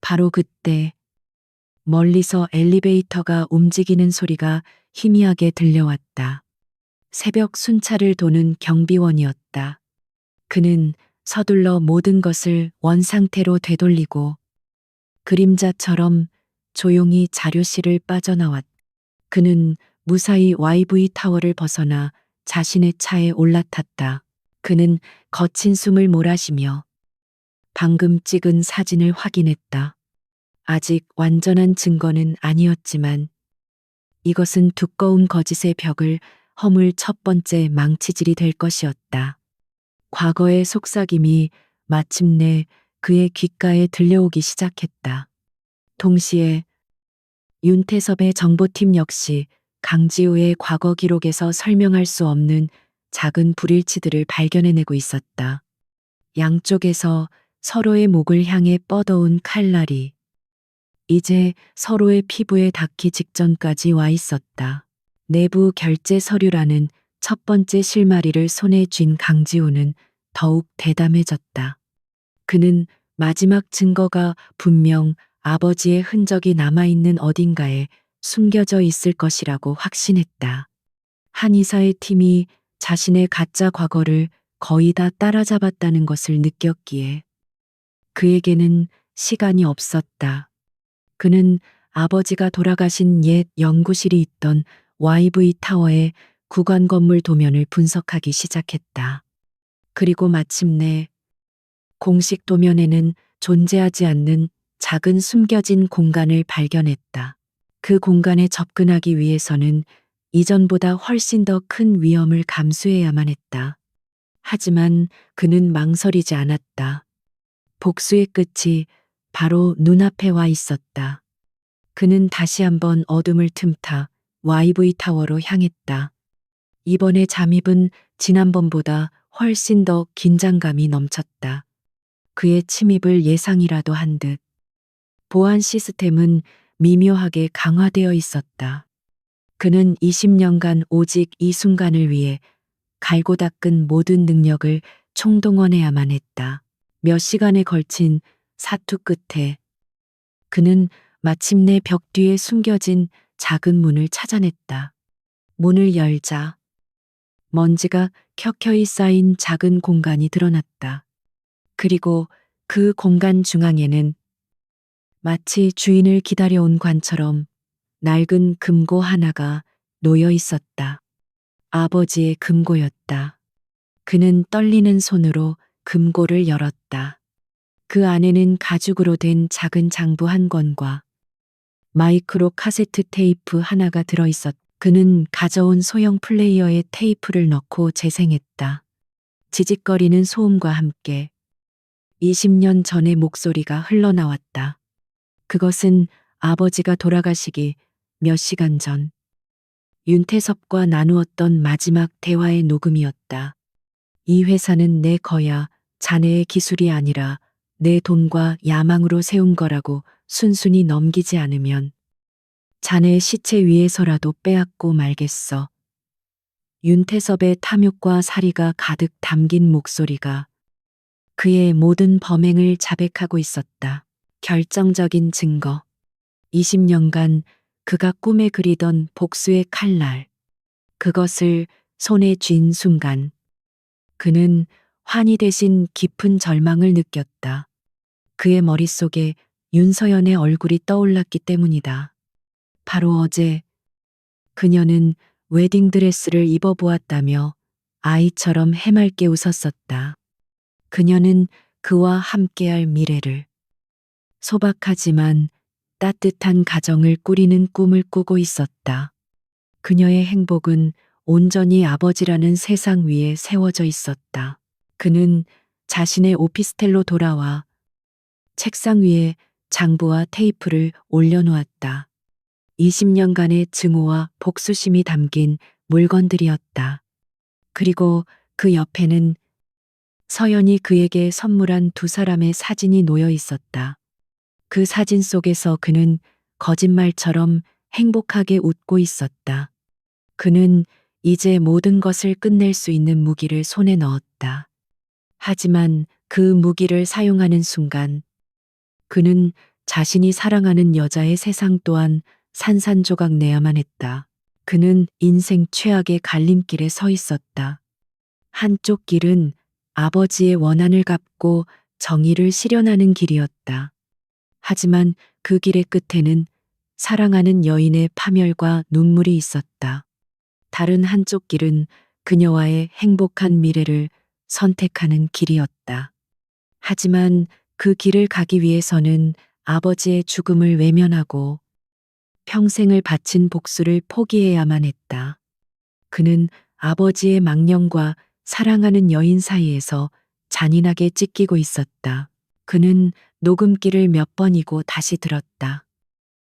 바로 그때 멀리서 엘리베이터가 움직이는 소리가 희미하게 들려왔다. 새벽 순찰을 도는 경비원이었다. 그는 서둘러 모든 것을 원상태로 되돌리고 그림자처럼 조용히 자료실을 빠져나왔다. 그는 무사히 YV 타워를 벗어나 자신의 차에 올라탔다. 그는 거친 숨을 몰아쉬며 방금 찍은 사진을 확인했다. 아직 완전한 증거는 아니었지만 이것은 두꺼운 거짓의 벽을 허물 첫 번째 망치질이 될 것이었다. 과거의 속삭임이 마침내 그의 귓가에 들려오기 시작했다. 동시에 윤태섭의 정보팀 역시 강지우의 과거 기록에서 설명할 수 없는 작은 불일치들을 발견해내고 있었다. 양쪽에서 서로의 목을 향해 뻗어온 칼날이 이제 서로의 피부에 닿기 직전까지 와 있었다. 내부 결제 서류라는 첫 번째 실마리를 손에 쥔 강지우는 더욱 대담해졌다. 그는 마지막 증거가 분명 아버지의 흔적이 남아있는 어딘가에 숨겨져 있을 것이라고 확신했다. 한의사의 팀이 자신의 가짜 과거를 거의 다 따라잡았다는 것을 느꼈기에 그에게는 시간이 없었다. 그는 아버지가 돌아가신 옛 연구실이 있던 YV 타워의 구간 건물 도면을 분석하기 시작했다. 그리고 마침내 공식 도면에는 존재하지 않는 작은 숨겨진 공간을 발견했다. 그 공간에 접근하기 위해서는 이전보다 훨씬 더 큰 위험을 감수해야만 했다. 하지만 그는 망설이지 않았다. 복수의 끝이 바로 눈앞에 와 있었다. 그는 다시 한번 어둠을 틈타 YV 타워로 향했다. 이번의 잠입은 지난번보다 훨씬 더 긴장감이 넘쳤다. 그의 침입을 예상이라도 한 듯. 보안 시스템은 미묘하게 강화되어 있었다. 그는 20년간 오직 이 순간을 위해 갈고 닦은 모든 능력을 총동원해야만 했다. 몇 시간에 걸친 사투 끝에 그는 마침내 벽 뒤에 숨겨진 작은 문을 찾아냈다. 문을 열자 먼지가 켜켜이 쌓인 작은 공간이 드러났다. 그리고 그 공간 중앙에는 마치 주인을 기다려온 관처럼 낡은 금고 하나가 놓여 있었다. 아버지의 금고였다. 그는 떨리는 손으로 금고를 열었다. 그 안에는 가죽으로 된 작은 장부 한 권과 마이크로 카세트 테이프 하나가 들어있었다. 그는 가져온 소형 플레이어에 테이프를 넣고 재생했다. 지직거리는 소음과 함께 20년 전의 목소리가 흘러나왔다. 그것은 아버지가 돌아가시기 몇 시간 전 윤태섭과 나누었던 마지막 대화의 녹음이었다. 이 회사는 내 거야 자네의 기술이 아니라 내 돈과 야망으로 세운 거라고 순순히 넘기지 않으면 자네의 시체 위에서라도 빼앗고 말겠어. 윤태섭의 탐욕과 사리가 가득 담긴 목소리가 그의 모든 범행을 자백하고 있었다. 결정적인 증거. 20년간 그가 꿈에 그리던 복수의 칼날. 그것을 손에 쥔 순간 그는 환희 대신 깊은 절망을 느꼈다. 그의 머릿속에 윤서연의 얼굴이 떠올랐기 때문이다. 바로 어제 그녀는 웨딩드레스를 입어보았다며 아이처럼 해맑게 웃었었다. 그녀는 그와 함께할 미래를 소박하지만 따뜻한 가정을 꾸리는 꿈을 꾸고 있었다. 그녀의 행복은 온전히 아버지라는 세상 위에 세워져 있었다. 그는 자신의 오피스텔로 돌아와 책상 위에 장부와 테이프를 올려놓았다. 20년간의 증오와 복수심이 담긴 물건들이었다. 그리고 그 옆에는 서연이 그에게 선물한 두 사람의 사진이 놓여 있었다. 그 사진 속에서 그는 거짓말처럼 행복하게 웃고 있었다. 그는 이제 모든 것을 끝낼 수 있는 무기를 손에 넣었다. 하지만 그 무기를 사용하는 순간 그는 자신이 사랑하는 여자의 세상 또한 산산조각 내야만 했다. 그는 인생 최악의 갈림길에 서 있었다. 한쪽 길은 아버지의 원한을 갚고 정의를 실현하는 길이었다. 하지만 그 길의 끝에는 사랑하는 여인의 파멸과 눈물이 있었다. 다른 한쪽 길은 그녀와의 행복한 미래를 선택하는 길이었다. 하지만 그 길을 가기 위해서는 아버지의 죽음을 외면하고 평생을 바친 복수를 포기해야만 했다. 그는 아버지의 망령과 사랑하는 여인 사이에서 잔인하게 찢기고 있었다. 그는 녹음기를 몇 번이고 다시 들었다.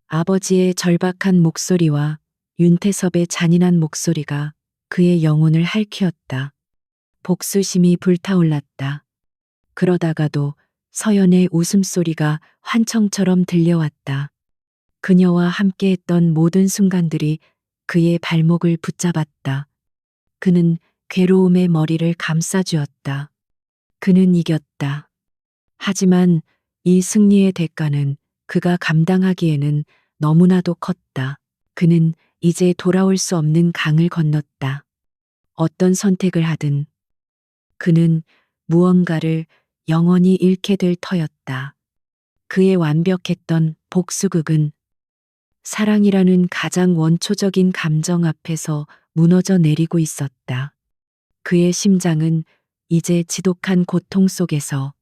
아버지의 절박한 목소리와 윤태섭의 잔인한 목소리가 그의 영혼을 핥히었다. 복수심이 불타올랐다. 그러다가도 서연의 웃음소리가 환청처럼 들려왔다. 그녀와 함께했던 모든 순간들이 그의 발목을 붙잡았다. 그는 괴로움의 머리를 감싸주었다. 그는 이겼다. 하지만 이 승리의 대가는 그가 감당하기에는 너무나도 컸다. 그는 이제 돌아올 수 없는 강을 건넜다. 어떤 선택을 하든 그는 무언가를 영원히 잃게 될 터였다. 그의 완벽했던 복수극은 사랑이라는 가장 원초적인 감정 앞에서 무너져 내리고 있었다. 그의 심장은 이제 지독한 고통 속에서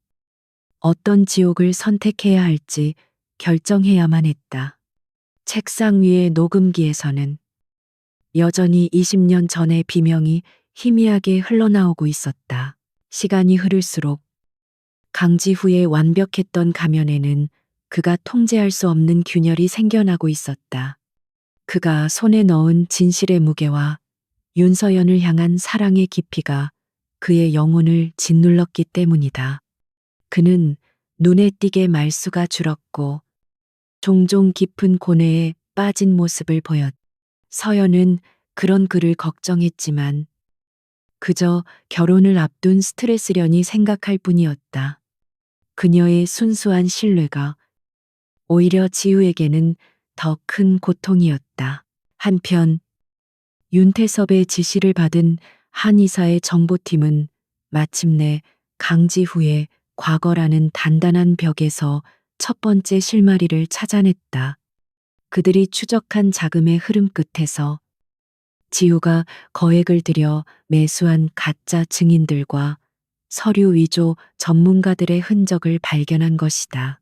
어떤 지옥을 선택해야 할지 결정해야만 했다. 책상 위의 녹음기에서는 여전히 20년 전의 비명이 희미하게 흘러나오고 있었다. 시간이 흐를수록 강지후의 완벽했던 가면에는 그가 통제할 수 없는 균열이 생겨나고 있었다. 그가 손에 넣은 진실의 무게와 윤서연을 향한 사랑의 깊이가 그의 영혼을 짓눌렀기 때문이다. 그는 눈에 띄게 말수가 줄었고 종종 깊은 고뇌에 빠진 모습을 보였다. 서연은 그런 그를 걱정했지만 그저 결혼을 앞둔 스트레스련이 생각할 뿐이었다. 그녀의 순수한 신뢰가 오히려 지우에게는 더 큰 고통이었다. 한편 윤태섭의 지시를 받은 한의사의 정보팀은 마침내 강지후의 과거라는 단단한 벽에서 첫 번째 실마리를 찾아냈다. 그들이 추적한 자금의 흐름 끝에서 지우가 거액을 들여 매수한 가짜 증인들과 서류 위조 전문가들의 흔적을 발견한 것이다.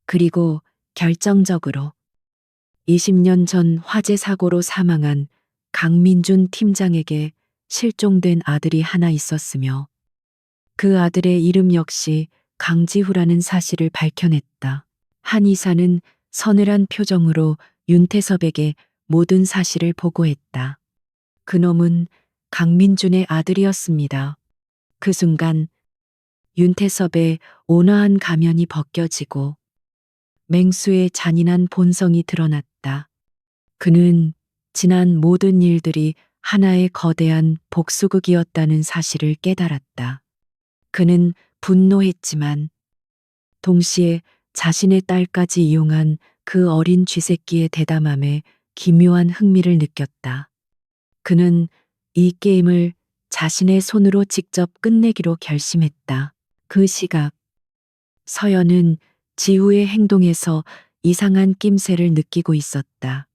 그리고 결정적으로 20년 전 화재 사고로 사망한 강민준 팀장에게 실종된 아들이 하나 있었으며 그 아들의 이름 역시 강지후라는 사실을 밝혀냈다. 한 의사는 서늘한 표정으로 윤태섭에게 모든 사실을 보고했다. 그놈은 강민준의 아들이었습니다. 그 순간 윤태섭의 온화한 가면이 벗겨지고 맹수의 잔인한 본성이 드러났다. 그는 지난 모든 일들이 하나의 거대한 복수극이었다는 사실을 깨달았다. 그는 분노했지만 동시에 자신의 딸까지 이용한 그 어린 쥐새끼의 대담함에 기묘한 흥미를 느꼈다. 그는 이 게임을 자신의 손으로 직접 끝내기로 결심했다. 그 시각 서연은 지우의 행동에서 이상한 낌새를 느끼고 있었다.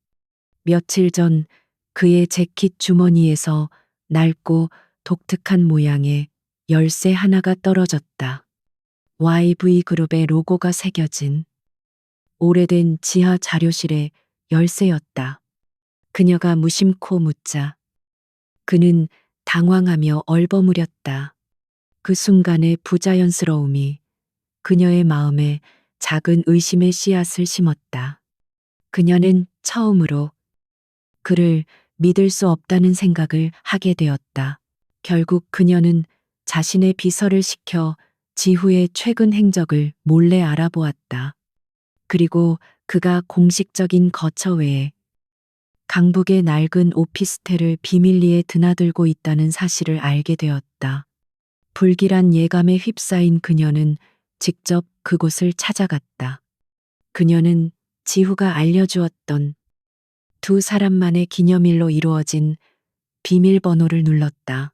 며칠 전 그의 재킷 주머니에서 낡고 독특한 모양의 열쇠 하나가 떨어졌다. YV그룹의 로고가 새겨진 오래된 지하 자료실의 열쇠였다. 그녀가 무심코 묻자 그는 당황하며 얼버무렸다. 그 순간의 부자연스러움이 그녀의 마음에 작은 의심의 씨앗을 심었다. 그녀는 처음으로 그를 믿을 수 없다는 생각을 하게 되었다. 결국 그녀는 자신의 비서를 시켜 지후의 최근 행적을 몰래 알아보았다. 그리고 그가 공식적인 거처 외에 강북의 낡은 오피스텔을 비밀리에 드나들고 있다는 사실을 알게 되었다. 불길한 예감에 휩싸인 그녀는 직접 그곳을 찾아갔다. 그녀는 지후가 알려주었던 두 사람만의 기념일로 이루어진 비밀번호를 눌렀다.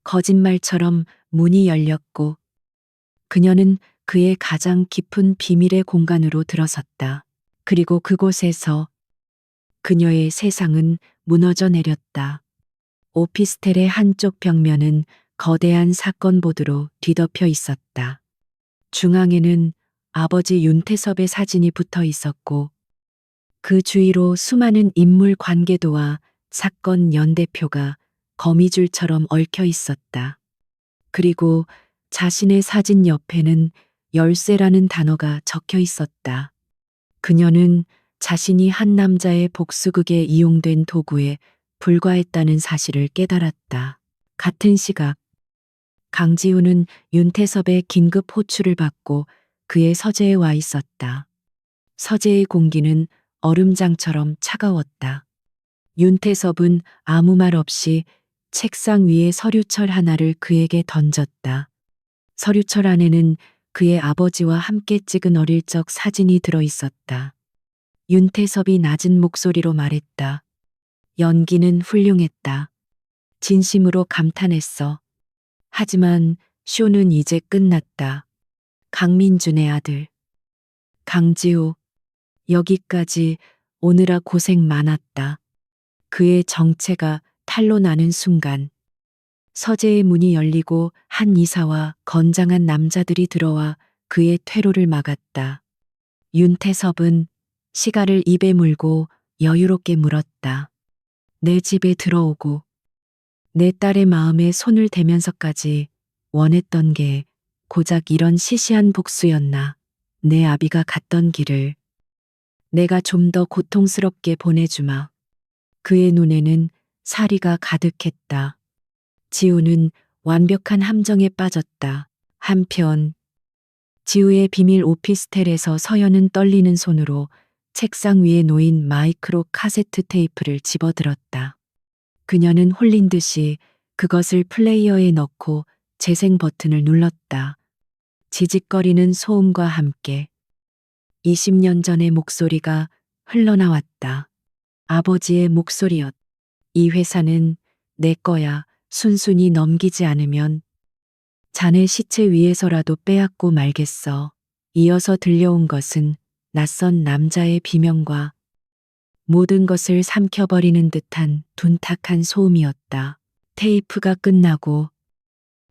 거짓말처럼 문이 열렸고 그녀는 그의 가장 깊은 비밀의 공간으로 들어섰다. 그리고 그곳에서 그녀의 세상은 무너져 내렸다. 오피스텔의 한쪽 벽면은 거대한 사건 보드로 뒤덮여 있었다. 중앙에는 아버지 윤태섭의 사진이 붙어 있었고 그 주위로 수많은 인물 관계도와 사건 연대표가 거미줄처럼 얽혀 있었다. 그리고 자신의 사진 옆에는 열쇠라는 단어가 적혀 있었다. 그녀는 자신이 한 남자의 복수극에 이용된 도구에 불과했다는 사실을 깨달았다. 같은 시각, 강지우는 윤태섭의 긴급 호출을 받고 그의 서재에 와 있었다. 서재의 공기는 얼음장처럼 차가웠다. 윤태섭은 아무 말 없이 책상 위에 서류철 하나를 그에게 던졌다. 서류철 안에는 그의 아버지와 함께 찍은 어릴 적 사진이 들어 있었다. 윤태섭이 낮은 목소리로 말했다. 연기는 훌륭했다. 진심으로 감탄했어. 하지만 쇼는 이제 끝났다. 강민준의 아들. 강지우. 여기까지 오느라 고생 많았다. 그의 정체가 탄로나는 순간 서재의 문이 열리고 한 이사와 건장한 남자들이 들어와 그의 퇴로를 막았다. 윤태섭은 시가를 입에 물고 여유롭게 물었다. 내 집에 들어오고 내 딸의 마음에 손을 대면서까지 원했던 게 고작 이런 시시한 복수였나. 내 아비가 갔던 길을 내가 좀 더 고통스럽게 보내주마. 그의 눈에는 사리가 가득했다. 지우는 완벽한 함정에 빠졌다. 한편 지우의 비밀 오피스텔에서 서연은 떨리는 손으로 책상 위에 놓인 마이크로 카세트 테이프를 집어들었다. 그녀는 홀린 듯이 그것을 플레이어에 넣고 재생 버튼을 눌렀다. 지직거리는 소음과 함께 20년 전의 목소리가 흘러나왔다. 아버지의 목소리였. 이 회사는 내 거야. 순순히 넘기지 않으면 자네 시체 위에서라도 빼앗고 말겠어. 이어서 들려온 것은 낯선 남자의 비명과 모든 것을 삼켜버리는 듯한 둔탁한 소음이었다. 테이프가 끝나고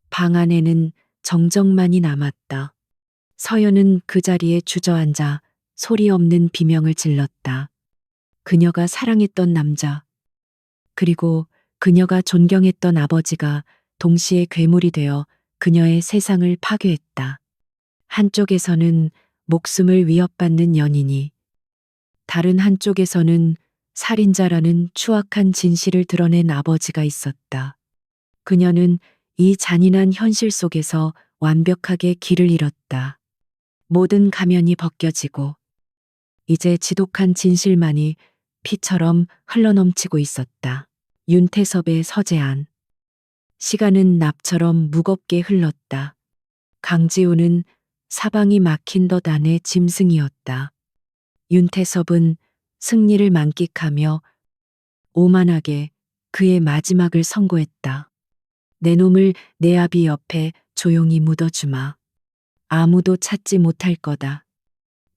방 안에는 정적만이 남았다. 서연은 그 자리에 주저앉아 소리 없는 비명을 질렀다. 그녀가 사랑했던 남자, 그리고 그녀가 존경했던 아버지가 동시에 괴물이 되어 그녀의 세상을 파괴했다. 한쪽에서는 목숨을 위협받는 연인이, 다른 한쪽에서는 살인자라는 추악한 진실을 드러낸 아버지가 있었다. 그녀는 이 잔인한 현실 속에서 완벽하게 길을 잃었다. 모든 가면이 벗겨지고 이제 지독한 진실만이 피처럼 흘러넘치고 있었다. 윤태섭의 서재 안. 시간은 납처럼 무겁게 흘렀다. 강지우는 사방이 막힌 듯 안의 짐승이었다. 윤태섭은 승리를 만끽하며 오만하게 그의 마지막을 선고했다. 내 놈을 내 아비 옆에 조용히 묻어주마. 아무도 찾지 못할 거다.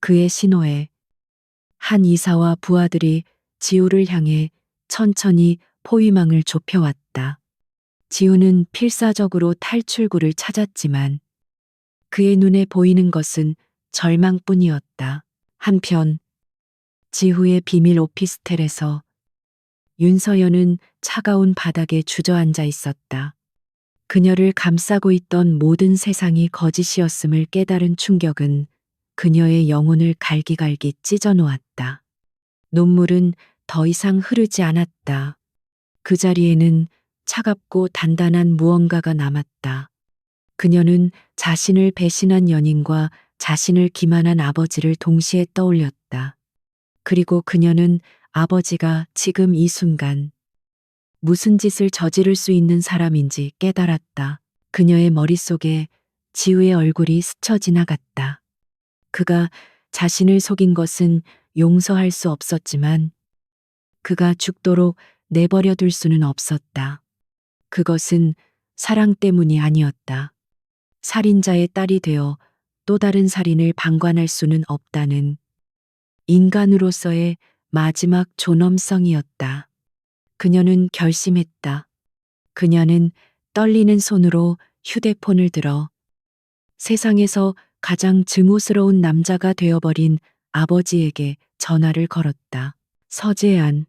그의 신호에 한 이사와 부하들이 지우를 향해 천천히 포위망을 좁혀왔다. 지우는 필사적으로 탈출구를 찾았지만 그의 눈에 보이는 것은 절망뿐이었다. 한편 지후의 비밀 오피스텔에서 윤서연은 차가운 바닥에 주저앉아 있었다. 그녀를 감싸고 있던 모든 세상이 거짓이었음을 깨달은 충격은 그녀의 영혼을 갈기갈기 찢어 놓았다. 눈물은 더 이상 흐르지 않았다. 그 자리에는 차갑고 단단한 무언가가 남았다. 그녀는 자신을 배신한 연인과 자신을 기만한 아버지를 동시에 떠올렸다. 그리고 그녀는 아버지가 지금 이 순간 무슨 짓을 저지를 수 있는 사람인지 깨달았다. 그녀의 머릿속에 지우의 얼굴이 스쳐 지나갔다. 그가 자신을 속인 것은 용서할 수 없었지만 그가 죽도록 내버려 둘 수는 없었다. 그것은 사랑 때문이 아니었다. 살인자의 딸이 되어 또 다른 살인을 방관할 수는 없다는 인간으로서의 마지막 존엄성이었다. 그녀는 결심했다. 그녀는 떨리는 손으로 휴대폰을 들어 세상에서 가장 증오스러운 남자가 되어버린 아버지에게 전화를 걸었다. 서재안.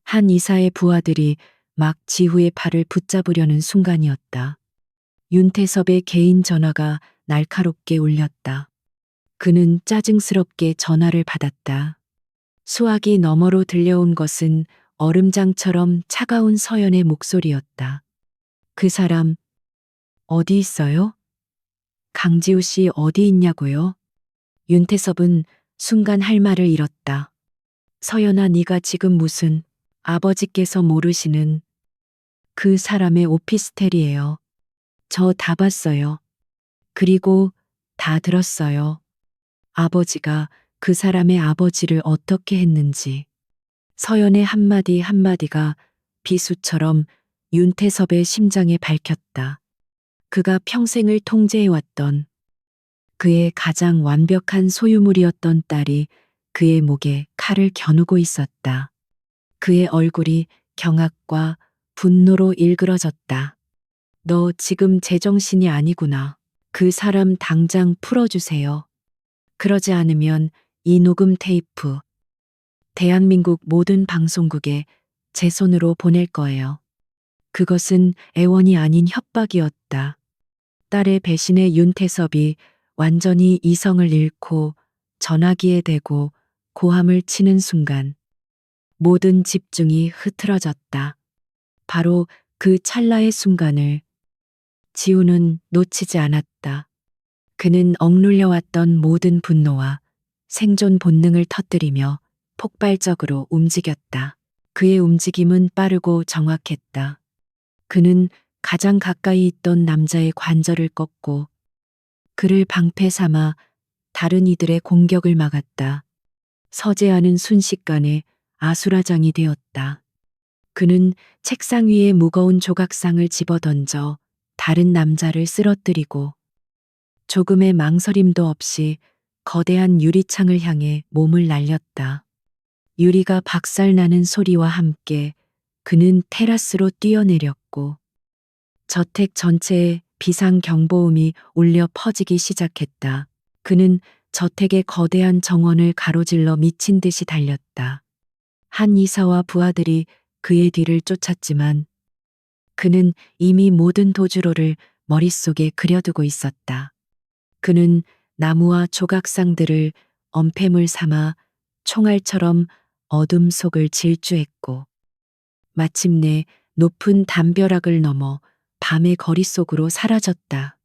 한 이사의 부하들이 막 지후의 팔을 붙잡으려는 순간이었다. 윤태섭의 개인 전화가 날카롭게 울렸다. 그는 짜증스럽게 전화를 받았다. 수화기 너머로 들려온 것은 얼음장처럼 차가운 서연의 목소리였다. 그 사람, 어디 있어요? 강지우 씨 어디 있냐고요? 윤태섭은 순간 할 말을 잃었다. 서연아, 네가 지금 무슨 아버지께서 모르시는 그 사람의 오피스텔이에요. 저 다 봤어요. 그리고 다 들었어요. 아버지가 그 사람의 아버지를 어떻게 했는지. 서연의 한마디 한마디가 비수처럼 윤태섭의 심장에 밝혔다. 그가 평생을 통제해왔던 그의 가장 완벽한 소유물이었던 딸이 그의 목에 칼을 겨누고 있었다. 그의 얼굴이 경악과 분노로 일그러졌다. 너 지금 제정신이 아니구나. 그 사람 당장 풀어주세요. 그러지 않으면 이 녹음 테이프 대한민국 모든 방송국에 제 손으로 보낼 거예요. 그것은 애원이 아닌 협박이었다. 딸의 배신에 윤태섭이 완전히 이성을 잃고 전화기에 대고 고함을 치는 순간 모든 집중이 흐트러졌다. 바로 그 찰나의 순간을 지우는 놓치지 않았다. 그는 억눌려왔던 모든 분노와 생존 본능을 터뜨리며 폭발적으로 움직였다. 그의 움직임은 빠르고 정확했다. 그는 가장 가까이 있던 남자의 관절을 꺾고 그를 방패 삼아 다른 이들의 공격을 막았다. 서재하는 순식간에 아수라장이 되었다. 그는 책상 위에 무거운 조각상을 집어던져 다른 남자를 쓰러뜨리고 조금의 망설임도 없이 거대한 유리창을 향해 몸을 날렸다. 유리가 박살나는 소리와 함께 그는 테라스로 뛰어내렸고 저택 전체에 비상경보음이 울려 퍼지기 시작했다. 그는 저택의 거대한 정원을 가로질러 미친 듯이 달렸다. 한 이사와 부하들이 그의 뒤를 쫓았지만 그는 이미 모든 도주로를 머릿속에 그려두고 있었다. 그는 나무와 조각상들을 엄폐물 삼아 총알처럼 어둠 속을 질주했고 마침내 높은 담벼락을 넘어 밤의 거리 속으로 사라졌다.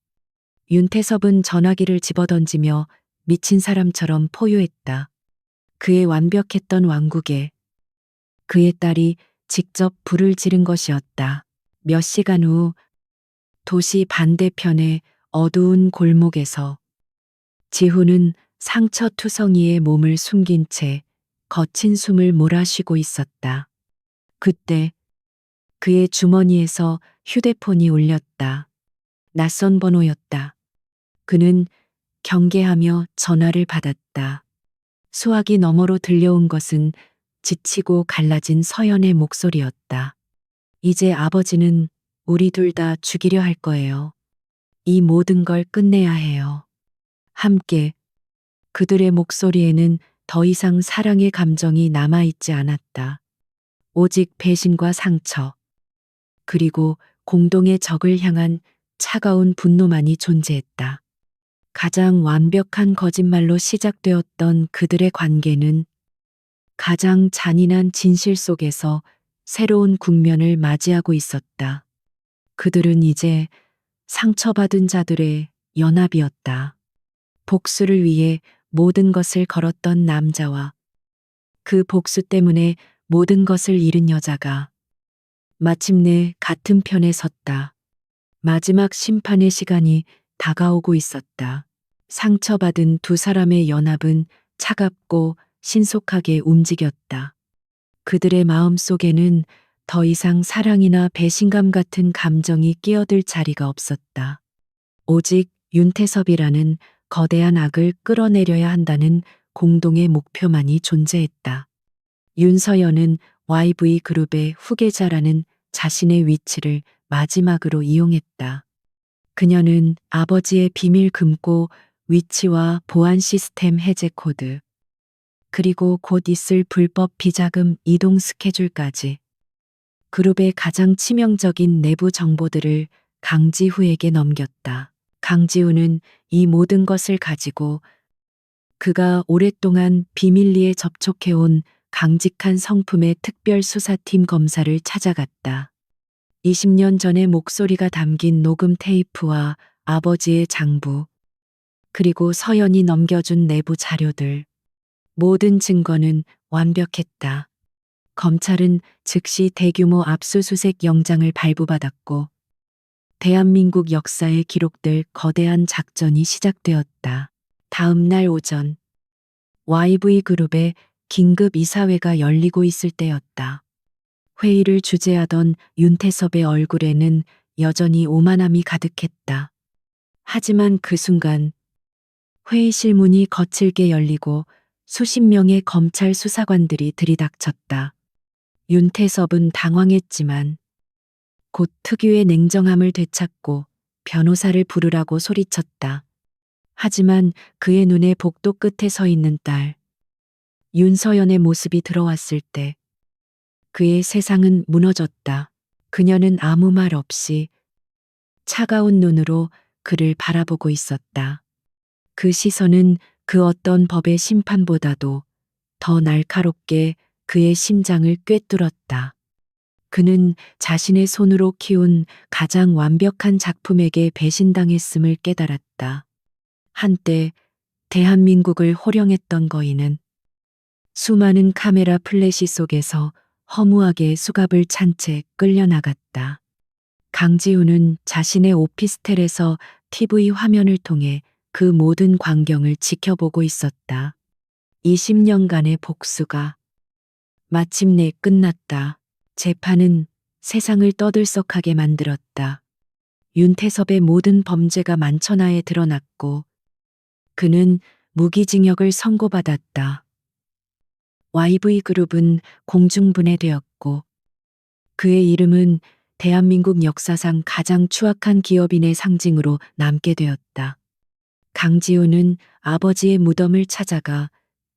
윤태섭은 전화기를 집어던지며 미친 사람처럼 포효했다. 그의 완벽했던 왕국에 그의 딸이 직접 불을 지른 것이었다. 몇 시간 후 도시 반대편의 어두운 골목에서 지후는 상처투성이의 몸을 숨긴 채 거친 숨을 몰아쉬고 있었다. 그때 그의 주머니에서 휴대폰이 울렸다. 낯선 번호였다. 그는 경계하며 전화를 받았다. 수화기 너머로 들려온 것은 지치고 갈라진 서연의 목소리였다. 이제 아버지는 우리 둘 다 죽이려 할 거예요. 이 모든 걸 끝내야 해요. 함께 그들의 목소리에는 더 이상 사랑의 감정이 남아있지 않았다. 오직 배신과 상처, 그리고 공동의 적을 향한 차가운 분노만이 존재했다. 가장 완벽한 거짓말로 시작되었던 그들의 관계는 가장 잔인한 진실 속에서 새로운 국면을 맞이하고 있었다. 그들은 이제 상처받은 자들의 연합이었다. 복수를 위해 모든 것을 걸었던 남자와 그 복수 때문에 모든 것을 잃은 여자가 마침내 같은 편에 섰다. 마지막 심판의 시간이 다가오고 있었다. 상처받은 두 사람의 연합은 차갑고 신속하게 움직였다. 그들의 마음 속에는 더 이상 사랑이나 배신감 같은 감정이 끼어들 자리가 없었다. 오직 윤태섭이라는 거대한 악을 끌어내려야 한다는 공동의 목표만이 존재했다. 윤서연은 YV 그룹의 후계자라는 자신의 위치를 마지막으로 이용했다. 그녀는 아버지의 비밀 금고 위치와 보안 시스템 해제 코드, 그리고 곧 있을 불법 비자금 이동 스케줄까지 그룹의 가장 치명적인 내부 정보들을 강지후에게 넘겼다. 강지우는 이 모든 것을 가지고 그가 오랫동안 비밀리에 접촉해온 강직한 성품의 특별수사팀 검사를 찾아갔다. 20년 전의 목소리가 담긴 녹음 테이프와 아버지의 장부, 그리고 서연이 넘겨준 내부 자료들. 모든 증거는 완벽했다. 검찰은 즉시 대규모 압수수색 영장을 발부받았고, 대한민국 역사에 기록될 거대한 작전이 시작되었다. 다음 날 오전, YV그룹의 긴급 이사회가 열리고 있을 때였다. 회의를 주재하던 윤태섭의 얼굴에는 여전히 오만함이 가득했다. 하지만 그 순간 회의실 문이 거칠게 열리고 수십 명의 검찰 수사관들이 들이닥쳤다. 윤태섭은 당황했지만 곧 특유의 냉정함을 되찾고 변호사를 부르라고 소리쳤다. 하지만 그의 눈에 복도 끝에 서 있는 딸, 윤서연의 모습이 들어왔을 때 그의 세상은 무너졌다. 그녀는 아무 말 없이 차가운 눈으로 그를 바라보고 있었다. 그 시선은 그 어떤 법의 심판보다도 더 날카롭게 그의 심장을 꿰뚫었다. 그는 자신의 손으로 키운 가장 완벽한 작품에게 배신당했음을 깨달았다. 한때 대한민국을 호령했던 거인은 수많은 카메라 플래시 속에서 허무하게 수갑을 찬 채 끌려나갔다. 강지우는 자신의 오피스텔에서 TV 화면을 통해 그 모든 광경을 지켜보고 있었다. 20년간의 복수가 마침내 끝났다. 재판은 세상을 떠들썩하게 만들었다. 윤태섭의 모든 범죄가 만천하에 드러났고 그는 무기징역을 선고받았다. YV그룹은 공중분해되었고 그의 이름은 대한민국 역사상 가장 추악한 기업인의 상징으로 남게 되었다. 강지우는 아버지의 무덤을 찾아가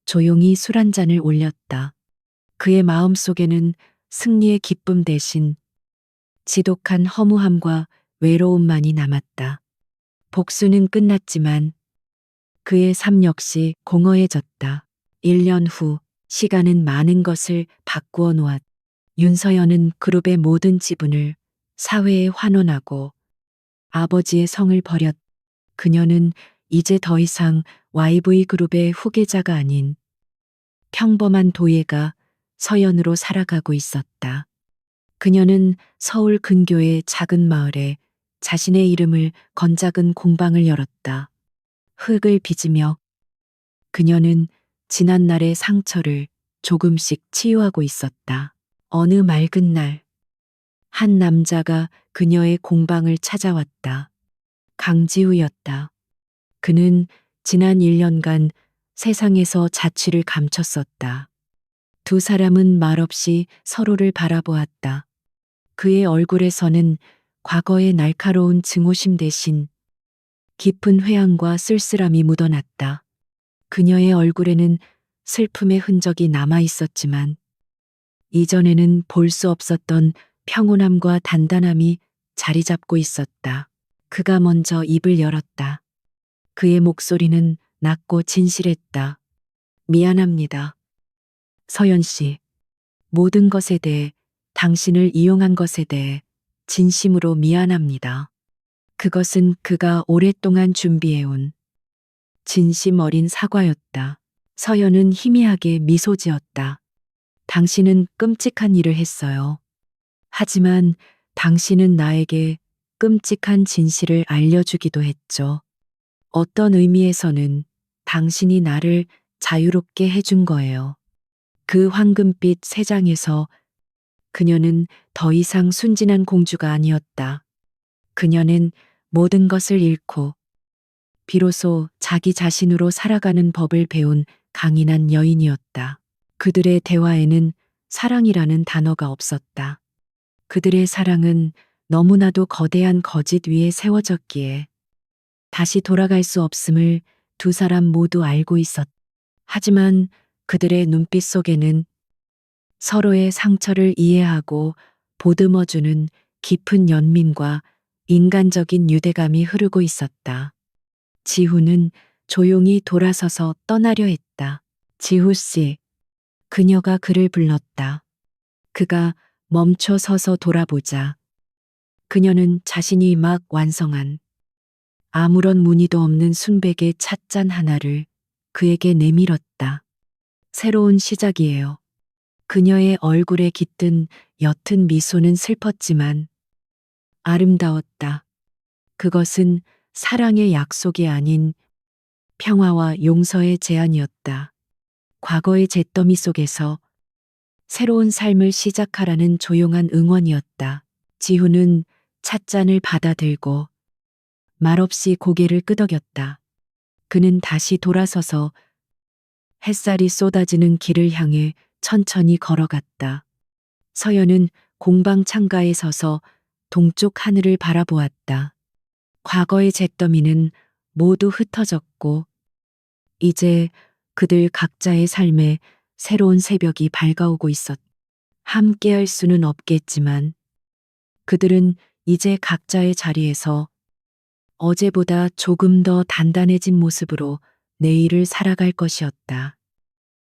조용히 술 한 잔을 올렸다. 그의 마음 속에는 승리의 기쁨 대신 지독한 허무함과 외로움만이 남았다. 복수는 끝났지만 그의 삶 역시 공허해졌다. 1년 후 시간은 많은 것을 바꾸어 놓았다. 윤서연은 그룹의 모든 지분을 사회에 환원하고 아버지의 성을 버렸다. 그녀는 이제 더 이상 YV그룹의 후계자가 아닌 평범한 도예가 서연으로 살아가고 있었다. 그녀는 서울 근교의 작은 마을에 자신의 이름을 건 작은 공방을 열었다. 흙을 빚으며 그녀는 지난날의 상처를 조금씩 치유하고 있었다. 어느 맑은 날, 한 남자가 그녀의 공방을 찾아왔다. 강지우였다. 그는 지난 1년간 세상에서 자취를 감췄었다. 두 사람은 말없이 서로를 바라보았다. 그의 얼굴에서는 과거의 날카로운 증오심 대신 깊은 회한과 쓸쓸함이 묻어났다. 그녀의 얼굴에는 슬픔의 흔적이 남아 있었지만 이전에는 볼 수 없었던 평온함과 단단함이 자리 잡고 있었다. 그가 먼저 입을 열었다. 그의 목소리는 낮고 진실했다. 미안합니다. 서연 씨, 모든 것에 대해, 당신을 이용한 것에 대해 진심으로 미안합니다. 그것은 그가 오랫동안 준비해온 진심 어린 사과였다. 서연은 희미하게 미소 지었다. 당신은 끔찍한 일을 했어요. 하지만 당신은 나에게 끔찍한 진실을 알려주기도 했죠. 어떤 의미에서는 당신이 나를 자유롭게 해준 거예요. 그 황금빛 새장에서 그녀는 더 이상 순진한 공주가 아니었다. 그녀는 모든 것을 잃고 비로소 자기 자신으로 살아가는 법을 배운 강인한 여인이었다. 그들의 대화에는 사랑이라는 단어가 없었다. 그들의 사랑은 너무나도 거대한 거짓 위에 세워졌기에 다시 돌아갈 수 없음을 두 사람 모두 알고 있었다. 하지만 그들의 눈빛 속에는 서로의 상처를 이해하고 보듬어주는 깊은 연민과 인간적인 유대감이 흐르고 있었다. 지후는 조용히 돌아서서 떠나려 했다. 지후 씨, 그녀가 그를 불렀다. 그가 멈춰 서서 돌아보자. 그녀는 자신이 막 완성한 아무런 무늬도 없는 순백의 찻잔 하나를 그에게 내밀었다. 새로운 시작이에요. 그녀의 얼굴에 깃든 옅은 미소는 슬펐지만 아름다웠다. 그것은 사랑의 약속이 아닌 평화와 용서의 제안이었다. 과거의 잿더미 속에서 새로운 삶을 시작하라는 조용한 응원이었다. 지후는 찻잔을 받아들고 말없이 고개를 끄덕였다. 그는 다시 돌아서서 햇살이 쏟아지는 길을 향해 천천히 걸어갔다. 서연은 공방 창가에 서서 동쪽 하늘을 바라보았다. 과거의 잿더미는 모두 흩어졌고 이제 그들 각자의 삶에 새로운 새벽이 밝아오고 있었다. 함께할 수는 없겠지만 그들은 이제 각자의 자리에서 어제보다 조금 더 단단해진 모습으로 내일을 살아갈 것이었다.